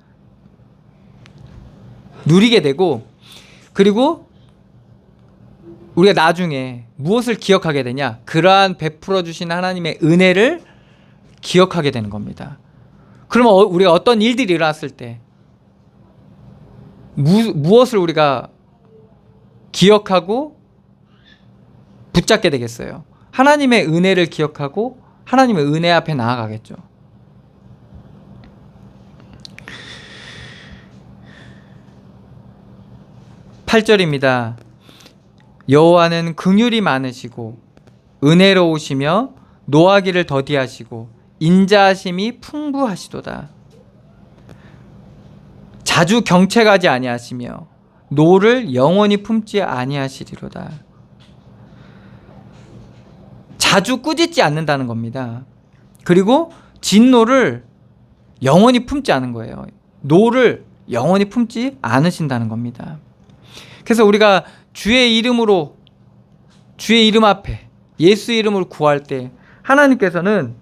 누리게 되고, 그리고 우리가 나중에 무엇을 기억하게 되냐? 그러한 베풀어 주신 하나님의 은혜를 기억하게 되는 겁니다. 그러면 우리가 어떤 일들이 일어났을 때 무엇을 우리가 기억하고 붙잡게 되겠어요? 하나님의 은혜를 기억하고 하나님의 은혜 앞에 나아가겠죠. (8절입니다) 여호와는 긍휼이 많으시고 은혜로우시며 노하기를 더디하시고 인자하심이 풍부하시도다. 자주 경책하지 아니하시며 노를 영원히 품지 아니하시리로다. 자주 꾸짖지 않는다는 겁니다. 그리고 진노를 영원히 품지 않은 거예요. 노를 영원히 품지 않으신다는 겁니다. 그래서 우리가 주의 이름으로, 주의 이름 앞에 예수의 이름을 구할 때 하나님께서는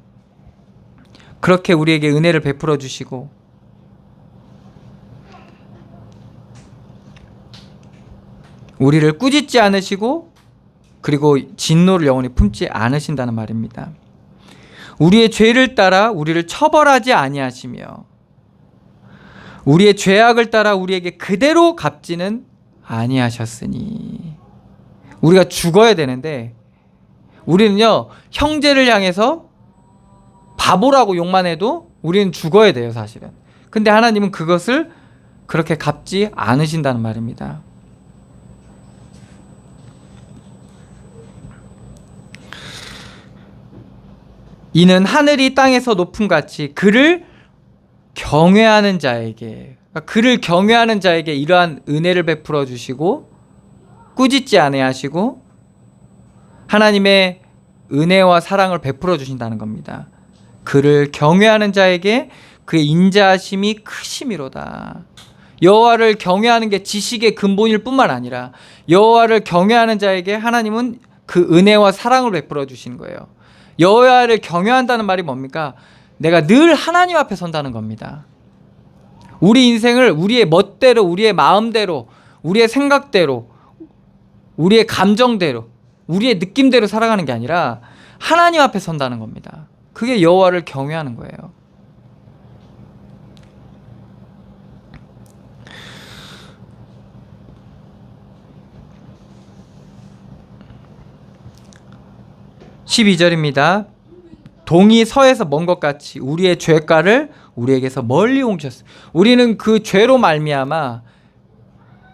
그렇게 우리에게 은혜를 베풀어 주시고, 우리를 꾸짖지 않으시고, 그리고 진노를 영원히 품지 않으신다는 말입니다. 우리의 죄를 따라 우리를 처벌하지 아니하시며 우리의 죄악을 따라 우리에게 그대로 갚지는 아니하셨으니. 우리가 죽어야 되는데 우리는요, 형제를 향해서 바보라고 욕만 해도 우리는 죽어야 돼요, 사실은. 근데 하나님은 그것을 그렇게 갚지 않으신다는 말입니다. 이는 하늘이 땅에서 높음같이 그를 경외하는 자에게, 그를 경외하는 자에게 이러한 은혜를 베풀어 주시고 꾸짖지 아니하시고 하나님의 은혜와 사랑을 베풀어 주신다는 겁니다. 그를 경외하는 자에게 그의 인자하심이 크심이로다. 여호와를 경외하는 게 지식의 근본일 뿐만 아니라 여호와를 경외하는 자에게 하나님은 그 은혜와 사랑을 베풀어 주신 거예요. 여호와를 경외한다는 말이 뭡니까? 내가 늘 하나님 앞에 선다는 겁니다. 우리 인생을 우리의 멋대로, 우리의 마음대로, 우리의 생각대로, 우리의 감정대로, 우리의 느낌대로 살아가는 게 아니라 하나님 앞에 선다는 겁니다. 그게 여호와를 경외하는 거예요. 12절입니다. 동이 서에서 먼 것 같이 우리의 죄가를 우리에게서 멀리 옮기셨어요. 우리는 그 죄로 말미암아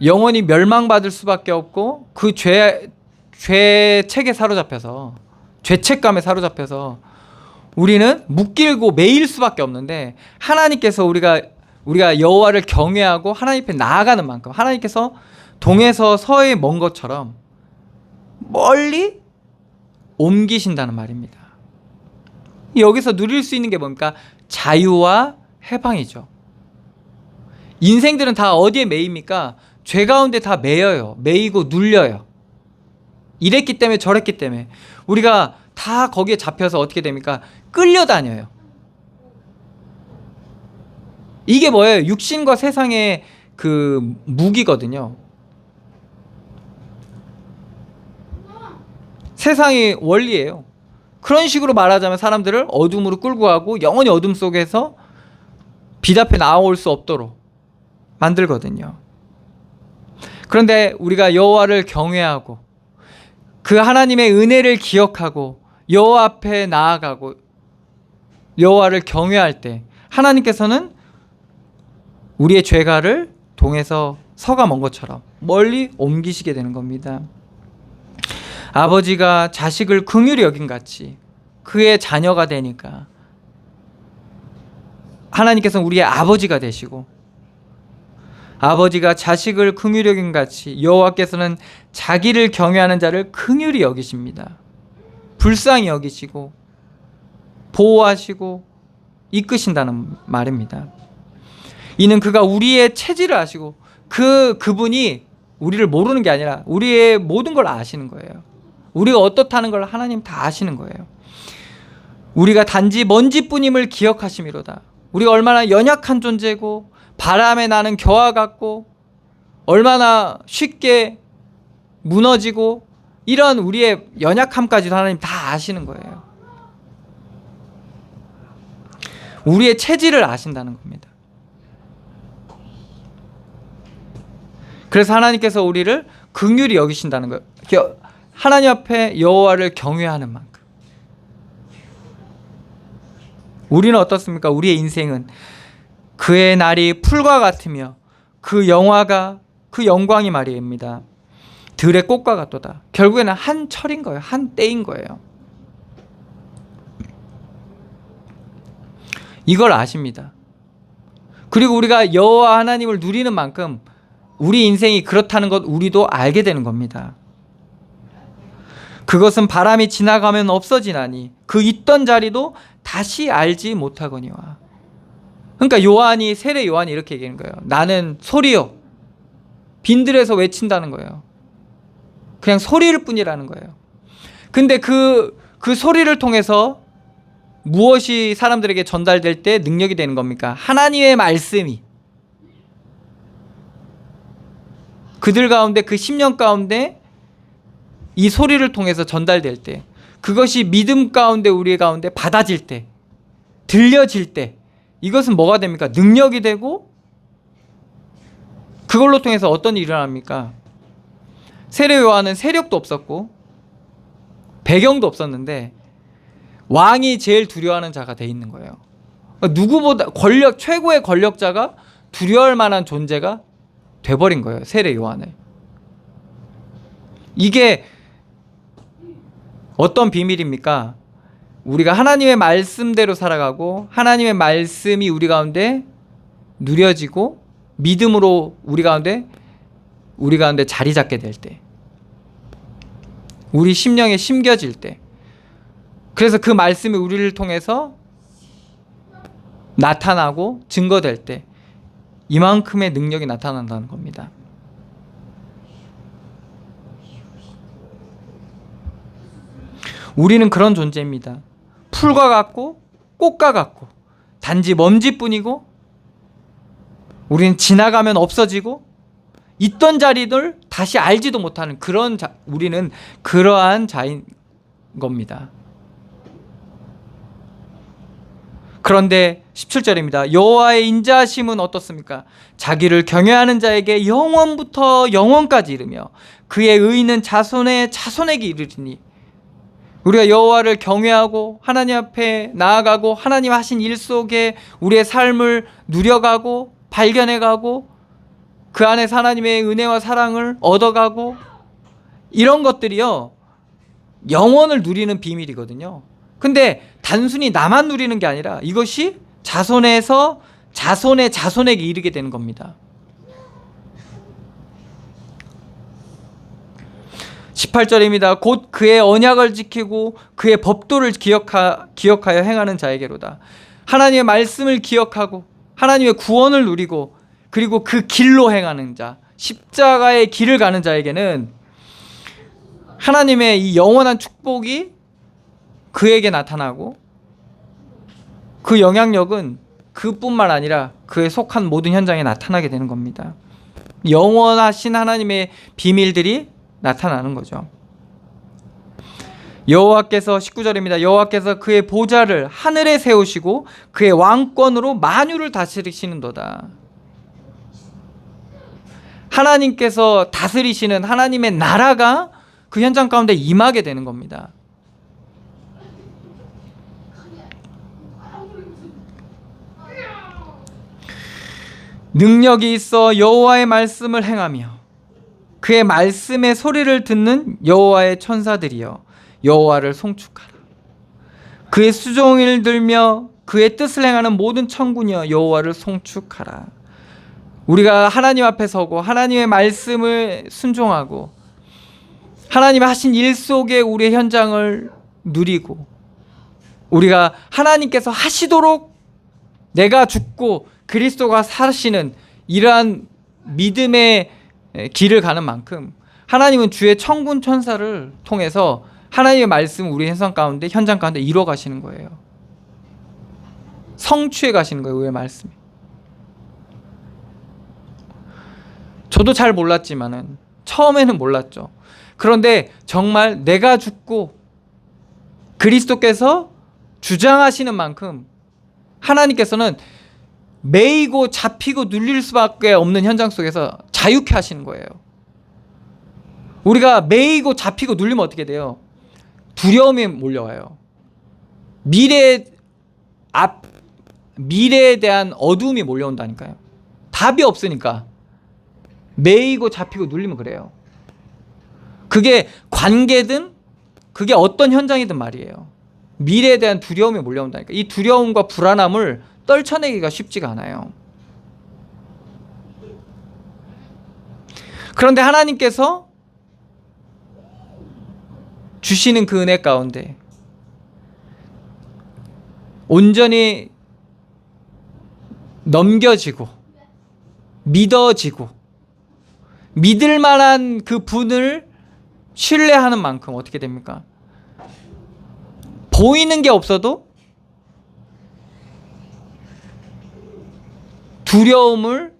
영원히 멸망받을 수밖에 없고 그 죄책에 사로잡혀서 죄책감에 사로잡혀서 우리는 묶이고 매일 수밖에 없는데 하나님께서 우리가 여호와를 경외하고 하나님 앞에 나아가는 만큼 하나님께서 동에서 서에 먼 것처럼 멀리 옮기신다는 말입니다. 여기서 누릴 수 있는 게 뭡니까? 자유와 해방이죠. 인생들은 다 어디에 매입니까? 죄 가운데 다 매여요. 매이고 눌려요. 이랬기 때문에 저랬기 때문에 우리가 다 거기에 잡혀서 어떻게 됩니까? 끌려다녀요. 이게 뭐예요? 육신과 세상의 그 무기거든요. 세상의 원리예요. 그런 식으로 말하자면 사람들을 어둠으로 끌고 가고 영원히 어둠 속에서 빛 앞에 나올 수 없도록 만들거든요. 그런데 우리가 여호와를 경외하고 그 하나님의 은혜를 기억하고 여호와 앞에 나아가고 여호와를 경외할 때 하나님께서는 우리의 죄가를 동에서 서가 먼 것처럼 멀리 옮기시게 되는 겁니다. 아버지가 자식을 긍휼히 여긴 같이 그의 자녀가 되니까 하나님께서는 우리의 아버지가 되시고 아버지가 자식을 긍휼히 여긴 같이 여호와께서는 자기를 경외하는 자를 긍휼히 여기십니다. 불쌍히 여기시고 보호하시고 이끄신다는 말입니다. 이는 그가 우리의 체질을 아시고 그분이 우리를 모르는 게 아니라 우리의 모든 걸 아시는 거예요. 우리가 어떻다는 걸 하나님 다 아시는 거예요. 우리가 단지 먼지뿐임을 기억하심이로다. 우리가 얼마나 연약한 존재고 바람에 나는 겨와 같고 얼마나 쉽게 무너지고 이런 우리의 연약함까지도 하나님 다 아시는 거예요. 우리의 체질을 아신다는 겁니다. 그래서 하나님께서 우리를 긍휼히 여기신다는 거예요. 하나님 앞에 여호와를 경외하는 만큼. 우리는 어떻습니까? 우리의 인생은 그의 날이 풀과 같으며 그 영광이 말입니다. 들의 꽃과 같도다. 결국에는 한 철인 거예요. 한 때인 거예요. 이걸 아십니다. 그리고 우리가 여호와 하나님을 누리는 만큼 우리 인생이 그렇다는 것 우리도 알게 되는 겁니다. 그것은 바람이 지나가면 없어지나니 그 있던 자리도 다시 알지 못하거니와. 그러니까 세례 요한이 이렇게 얘기하는 거예요. 나는 소리요. 빈들에서 외친다는 거예요. 그냥 소리일 뿐이라는 거예요. 근데 그 소리를 통해서 무엇이 사람들에게 전달될 때 능력이 되는 겁니까? 하나님의 말씀이 그들 가운데 그 10년 가운데 이 소리를 통해서 전달될 때 그것이 믿음 가운데 우리 가운데 받아질 때 들려질 때 이것은 뭐가 됩니까? 능력이 되고 그걸로 통해서 어떤 일이 일어납니까? 세례 요한은 세력도 없었고 배경도 없었는데 왕이 제일 두려워하는 자가 돼 있는 거예요. 누구보다 최고의 권력자가 두려워할 만한 존재가 돼버린 거예요. 세례 요한을. 이게 어떤 비밀입니까? 우리가 하나님의 말씀대로 살아가고 하나님의 말씀이 우리 가운데 누려지고 믿음으로 우리 가운데 자리 잡게 될 때, 우리 심령에 심겨질 때, 그래서 그 말씀이 우리를 통해서 나타나고 증거될 때 이만큼의 능력이 나타난다는 겁니다. 우리는 그런 존재입니다. 풀과 같고 꽃과 같고 단지 먼지뿐이고 우리는 지나가면 없어지고 있던 자리들 다시 알지도 못하는 우리는 그러한 자인 겁니다. 그런데 17절입니다. 여호와의 인자하심은 어떻습니까? 자기를 경외하는 자에게 영원부터 영원까지 이르며 그의 의는 자손의 자손에게 이르리니 우리가 여호와를 경외하고 하나님 앞에 나아가고 하나님 하신 일 속에 우리의 삶을 누려가고 발견해가고 그 안에서 하나님의 은혜와 사랑을 얻어가고 이런 것들이요 영원을 누리는 비밀이거든요. 근데 단순히 나만 누리는 게 아니라 이것이 자손에서 자손의 자손에게 이르게 되는 겁니다. 18절입니다. 곧 그의 언약을 지키고 그의 법도를 기억하여 행하는 자에게로다. 하나님의 말씀을 기억하고 하나님의 구원을 누리고 그리고 그 길로 행하는 자, 십자가의 길을 가는 자에게는 하나님의 이 영원한 축복이 그에게 나타나고 그 영향력은 그뿐만 아니라 그에 속한 모든 현장에 나타나게 되는 겁니다. 영원하신 하나님의 비밀들이 나타나는 거죠. 여호와께서 19절입니다. 여호와께서 그의 보좌를 하늘에 세우시고 그의 왕권으로 만유를 다스리시는도다. 하나님께서 다스리시는 하나님의 나라가 그 현장 가운데 임하게 되는 겁니다. 능력이 있어 여호와의 말씀을 행하며 그의 말씀의 소리를 듣는 여호와의 천사들이여 여호와를 송축하라. 그의 수종을 들며 그의 뜻을 행하는 모든 천군이여 여호와를 송축하라. 우리가 하나님 앞에 서고 하나님의 말씀을 순종하고 하나님이 하신 일 속에 우리의 현장을 누리고 우리가 하나님께서 하시도록 내가 죽고 그리스도가 사시는 이러한 믿음의 길을 가는 만큼 하나님은 주의 천군 천사를 통해서 하나님의 말씀을 우리 현장 가운데 이루어 가시는 거예요. 성취해 가시는 거예요. 우리의 말씀이. 저도 잘 몰랐지만은 처음에는 몰랐죠. 그런데 정말 내가 죽고 그리스도께서 주장하시는 만큼 하나님께서는 매이고 잡히고 눌릴 수밖에 없는 현장 속에서 자유케 하시는 거예요. 우리가 매이고 잡히고 눌리면 어떻게 돼요? 두려움이 몰려와요. 미래에 대한 어두움이 몰려온다니까요. 답이 없으니까 매이고 잡히고 눌리면 그래요. 그게 관계든 그게 어떤 현장이든 말이에요. 미래에 대한 두려움이 몰려온다니까. 이 두려움과 불안함을 떨쳐내기가 쉽지가 않아요. 그런데 하나님께서 주시는 그 은혜 가운데 온전히 넘겨지고 믿어지고 믿을 만한 그 분을 신뢰하는 만큼 어떻게 됩니까? 보이는 게 없어도 두려움에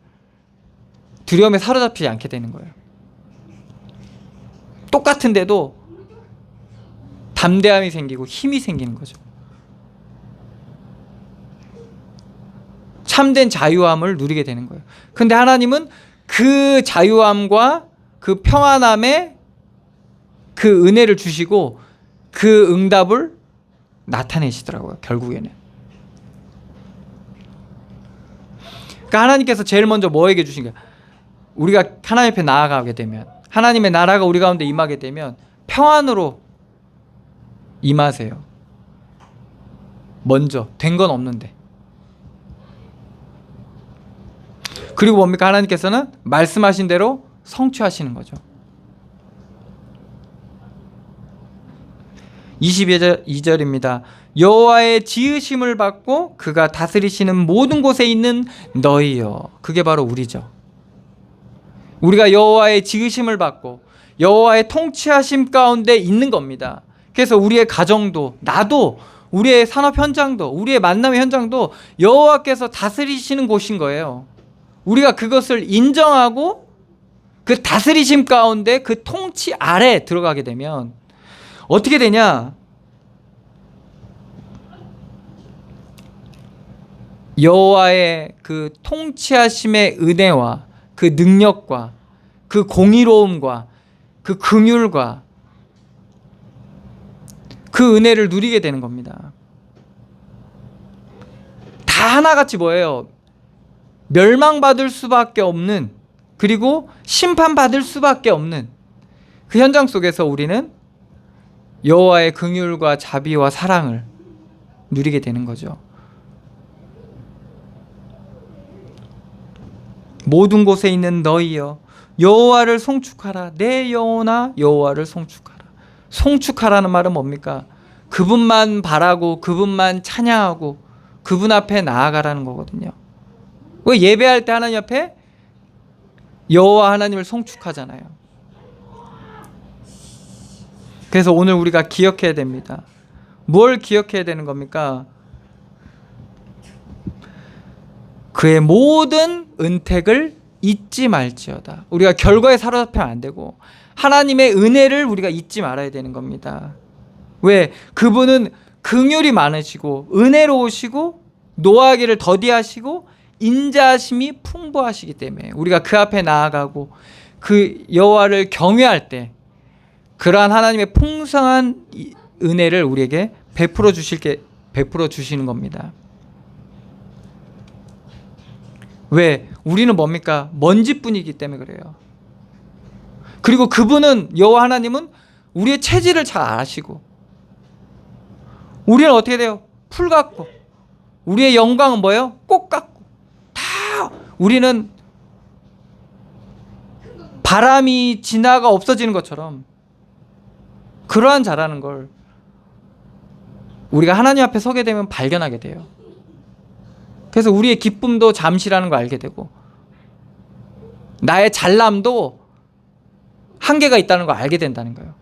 사로잡히지 않게 되는 거예요. 똑같은데도 담대함이 생기고 힘이 생기는 거죠. 참된 자유함을 누리게 되는 거예요. 근데 하나님은 그 자유함과 그 평안함에 그 은혜를 주시고 그 응답을 나타내시더라고요. 결국에는. 그러니까 하나님께서 제일 먼저 뭐에게 주신 거예요? 우리가 하나님 앞에 나아가게 되면 하나님의 나라가 우리 가운데 임하게 되면 평안으로 임하세요. 먼저 된 건 없는데. 그리고 뭡니까? 하나님께서는 말씀하신 대로 성취하시는 거죠. 22절입니다. 여호와의 지으심을 받고 그가 다스리시는 모든 곳에 있는 너희여. 그게 바로 우리죠. 우리가 여호와의 지으심을 받고 여호와의 통치하심 가운데 있는 겁니다. 그래서 우리의 가정도 나도 우리의 산업 현장도 우리의 만남의 현장도 여호와께서 다스리시는 곳인 거예요. 우리가 그것을 인정하고 그 다스리심 가운데 그 통치 아래 들어가게 되면 어떻게 되냐? 여호와의 그 통치하심의 은혜와 그 능력과 그 공의로움과 그 긍휼과 그 은혜를 누리게 되는 겁니다. 다 하나같이 뭐예요? 멸망받을 수밖에 없는, 그리고 심판받을 수밖에 없는 그 현장 속에서 우리는 여호와의 긍휼과 자비와 사랑을 누리게 되는 거죠. 모든 곳에 있는 너희여 여호와를 송축하라. 내 영혼아 여호와를 송축하라. 송축하라는 말은 뭡니까? 그분만 바라고 그분만 찬양하고 그분 앞에 나아가라는 거거든요. 왜 예배할 때 하나님 앞에 여호와 하나님을 송축하잖아요. 그래서 오늘 우리가 기억해야 됩니다. 뭘 기억해야 되는 겁니까? 그의 모든 은택을 잊지 말지어다. 우리가 결과에 사로잡히면 안 되고 하나님의 은혜를 우리가 잊지 말아야 되는 겁니다. 왜? 그분은 긍휼이 많으시고 은혜로우시고 노하기를 더디하시고 인자하심이 풍부하시기 때문에 우리가 그 앞에 나아가고 그 여호와를 경외할 때 그러한 하나님의 풍성한 은혜를 우리에게 베풀어 주시는 겁니다. 왜? 우리는 뭡니까? 먼지뿐이기 때문에 그래요. 그리고 그분은 여호와 하나님은 우리의 체질을 잘 아시고 우리는 어떻게 돼요? 풀 같고 우리의 영광은 뭐예요? 꽃 같고 다 우리는 바람이 지나가 없어지는 것처럼 그러한 자라는 걸 우리가 하나님 앞에 서게 되면 발견하게 돼요. 그래서 우리의 기쁨도 잠시라는 걸 알게 되고 나의 잘남도 한계가 있다는 걸 알게 된다는 거예요.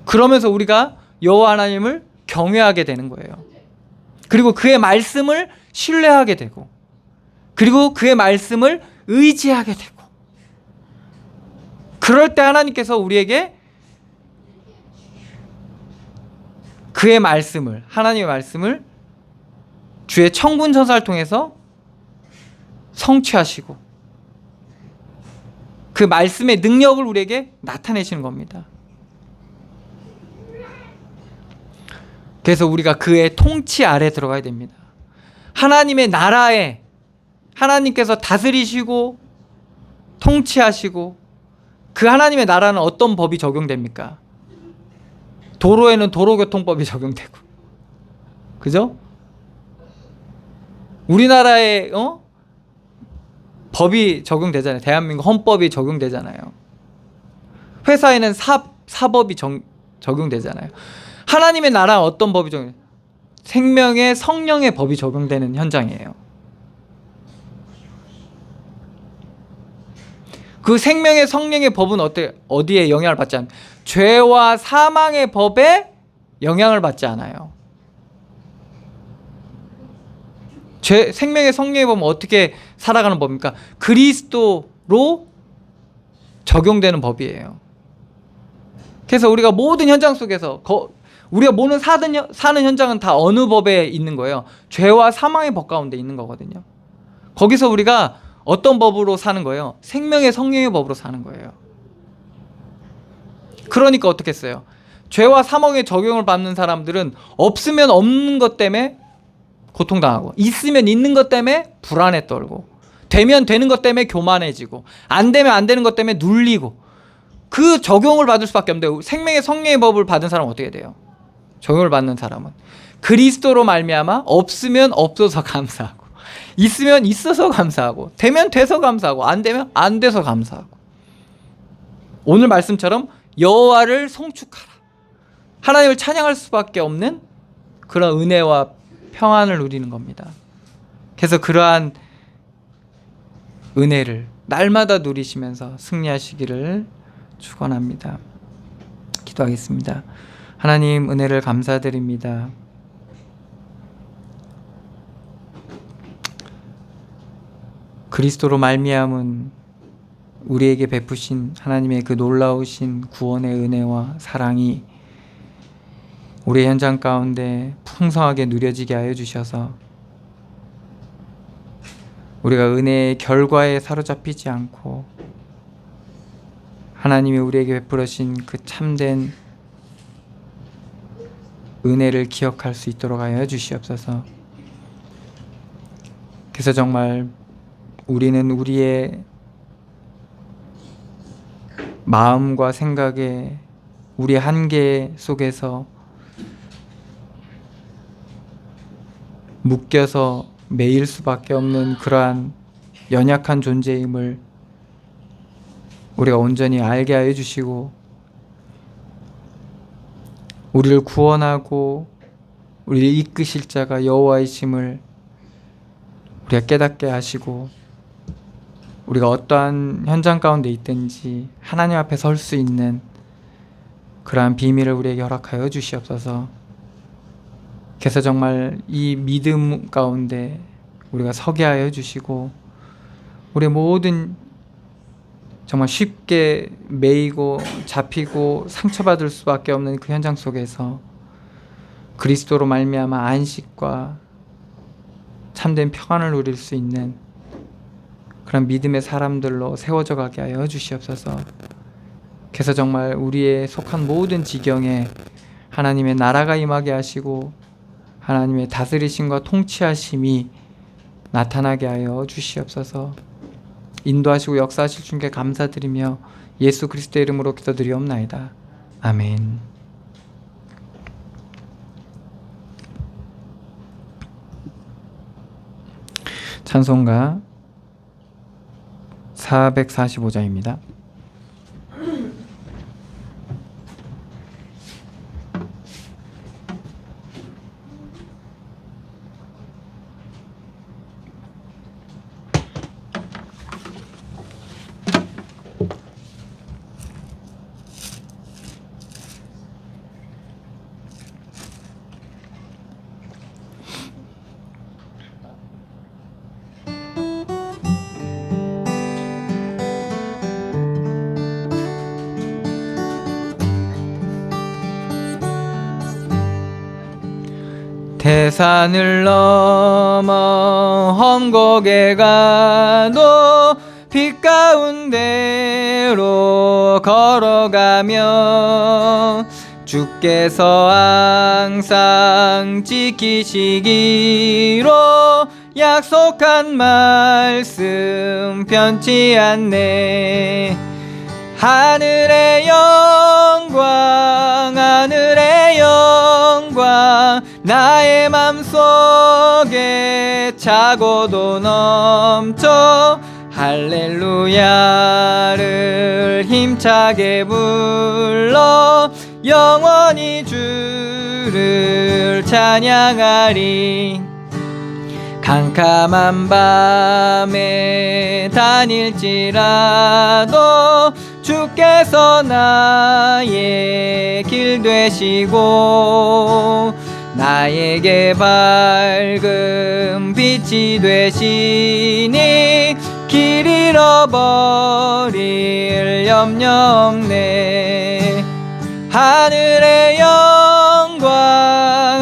그러면서 우리가 여호와 하나님을 경외하게 되는 거예요. 그리고 그의 말씀을 신뢰하게 되고 그리고 그의 말씀을 의지하게 되고 그럴 때 하나님께서 우리에게 그의 말씀을 하나님의 말씀을 주의 청군 천사를 통해서 성취하시고 그 말씀의 능력을 우리에게 나타내시는 겁니다. 그래서 우리가 그의 통치 아래 들어가야 됩니다. 하나님의 나라에 하나님께서 다스리시고 통치하시고 그 하나님의 나라는 어떤 법이 적용됩니까? 도로에는 도로교통법이 적용되고 그죠? 우리나라에 법이 적용되잖아요. 대한민국 헌법이 적용되잖아요. 회사에는 사법이 적용되잖아요. 하나님의 나라는 어떤 법이 적용돼요? 생명의 성령의 법이 적용되는 현장이에요. 그 생명의 성령의 법은 어디에 영향을 받지 않아요? 죄와 사망의 법에 영향을 받지 않아요. 생명의 성령의 법은 어떻게 살아가는 법입니까? 그리스도로 적용되는 법이에요. 그래서 우리가 모든 현장 속에서 우리가 모든 사는 현장은 다 어느 법에 있는 거예요? 죄와 사망의 법 가운데 있는 거거든요. 거기서 우리가 어떤 법으로 사는 거예요? 생명의 성령의 법으로 사는 거예요. 그러니까 어떻게 했어요? 죄와 사망의 적용을 받는 사람들은 없으면 없는 것 때문에 고통당하고 있으면 있는 것 때문에 불안에 떨고 되면 되는 것 때문에 교만해지고 안 되면 안 되는 것 때문에 눌리고 그 적용을 받을 수밖에 없는데 생명의 성령의 법을 받은 사람은 어떻게 돼요? 적용을 받는 사람은 그리스도로 말미암아 없으면 없어서 감사하고 있으면 있어서 감사하고 되면 돼서 감사하고 안 되면 안 돼서 감사하고 오늘 말씀처럼 여호와를 송축하라. 하나님을 찬양할 수밖에 없는 그런 은혜와 평안을 누리는 겁니다. 그래서 그러한 은혜를 날마다 누리시면서 승리하시기를 축원합니다. 기도하겠습니다. 하나님 은혜를 감사드립니다. 그리스도로 말미암은 우리에게 베푸신 하나님의 그 놀라우신 구원의 은혜와 사랑이 우리의 현장 가운데 풍성하게 누려지게 하여 주셔서 우리가 은혜의 결과에 사로잡히지 않고 하나님이 우리에게 베풀으신 그 참된 은혜를 기억할 수 있도록 하여 주시옵소서. 그래서 정말 우리는 우리의 마음과 생각에 우리 한계 속에서 묶여서 매일 수밖에 없는 그러한 연약한 존재임을 우리가 온전히 알게 하여 주시고, 우리를 구원하고 우리를 이끄실 자가 여호와이심을 우리가 깨닫게 하시고, 우리가 어떠한 현장 가운데 있든지 하나님 앞에 설 수 있는 그러한 비밀을 우리에게 허락하여 주시옵소서. 그래서 정말 이 믿음 가운데 우리가 서게 하여 주시고, 우리 모든 정말 쉽게 매이고 잡히고 상처받을 수밖에 없는 그 현장 속에서 그리스도로 말미암아 안식과 참된 평안을 누릴 수 있는 그런 믿음의 사람들로 세워져 가게 하여 주시옵소서. 그래서 정말 우리의 속한 모든 지경에 하나님의 나라가 임하게 하시고 하나님의 다스리심과 통치하심이 나타나게 하여 주시옵소서. 인도하시고 역사하실 주님께 감사드리며 예수 그리스도의 이름으로 기도드리옵나이다. 아멘. 찬송가 445장입니다. 태산을 넘어 험곡에 가도 빛 가운데로 걸어가며 주께서 항상 지키시기로 약속한 말씀 변치 않네. 하늘의 영광 하늘의 영광 나의 맘속에 차고도 넘쳐 할렐루야를 힘차게 불러 영원히 주를 찬양하리. 캄캄한 밤에 다닐지라도 주께서 나의 길 되시고 나에게 밝은 빛이 되시니 길 잃어버릴 염려 없네. 하늘의 영광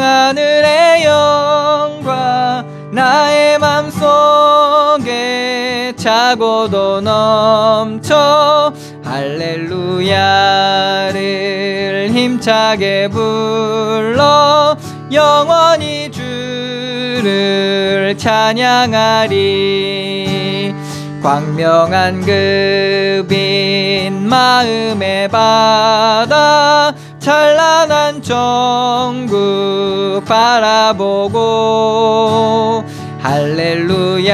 하늘의 영광 나의 맘속에 차고도 넘쳐 할렐루야를 힘차게 불러 영원히 주를 찬양하리. 광명한 그 빛 마음의 바다 찬란한 천국 바라보고 할렐루야를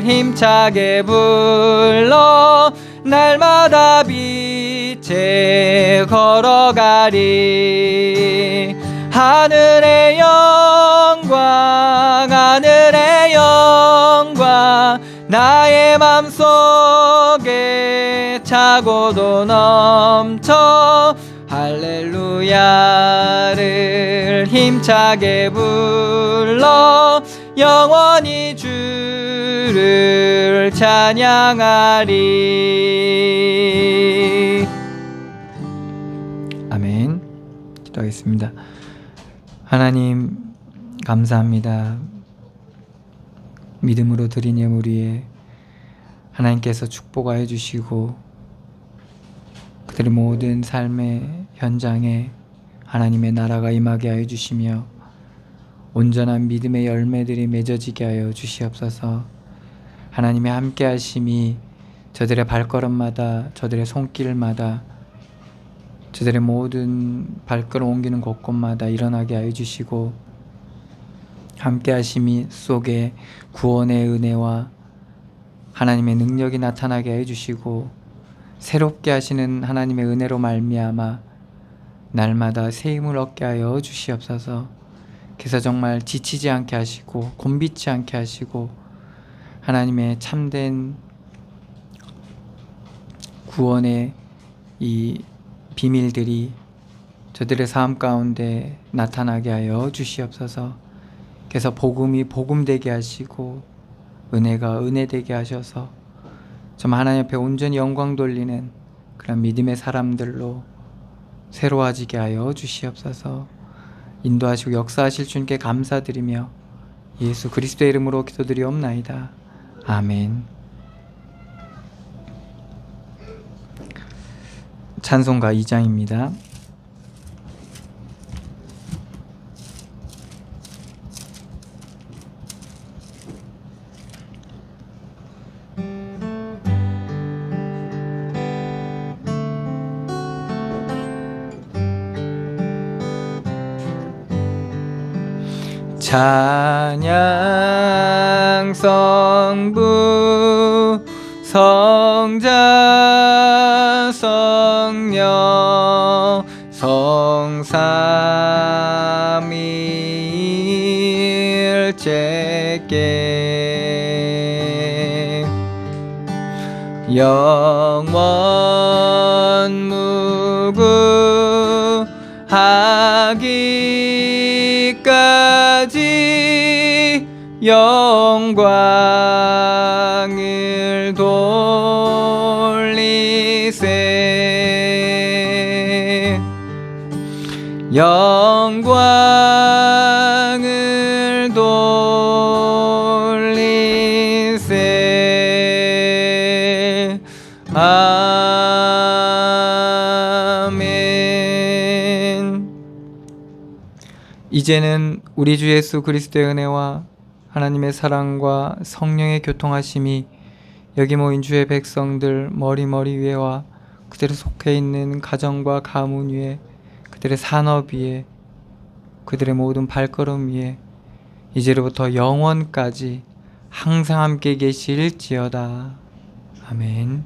힘차게 불러 날마다 빛에 걸어가리. 하늘의 영광 하늘의 영광 나의 맘속에 차고도 넘쳐 할렐루야를 힘차게 불러 영원히 주를 찬양하리. 아멘. 기도하겠습니다. 하나님 감사합니다. 믿음으로 드린 예물 위에 하나님께서 축복하여 주시고 그들의 모든 삶의 현장에 하나님의 나라가 임하게 하여 주시며 온전한 믿음의 열매들이 맺어지게 하여 주시옵소서. 하나님의 함께 하심이 저들의 발걸음마다, 저들의 손길마다, 저들의 모든 발걸음 옮기는 곳곳마다 일어나게 하여 주시고, 함께 하심이 속에 구원의 은혜와 하나님의 능력이 나타나게 하여 주시고, 새롭게 하시는 하나님의 은혜로 말미암아 날마다 새 힘을 얻게 하여 주시옵소서. 그래서 정말 지치지 않게 하시고 곤비치 않게 하시고, 하나님의 참된 구원의 이 비밀들이 저들의 삶 가운데 나타나게 하여 주시옵소서. 그래서 복음이 복음되게 하시고 은혜가 은혜되게 하셔서 정말 하나님 앞에 온전히 영광 돌리는 그런 믿음의 사람들로 새로워지게 하여 주시옵소서. 인도하시고 역사하실 주님께 감사드리며 예수 그리스도의 이름으로 기도드리옵나이다. 아멘. 찬송가 2장입니다. 찬양 성부 성자 성령 성삼위일체께 영원 무궁하기까지 영광을 돌리세. 영광을 돌리세. 아멘. 이제는 우리 주 예수 그리스도의 은혜와 하나님의 사랑과 성령의 교통하심이 여기 모인 주의 백성들 머리 위에와 그들의 속해 있는 가정과 가문 위에, 그들의 산업 위에, 그들의 모든 발걸음 위에 이제로부터 영원까지 항상 함께 계실지어다. 아멘.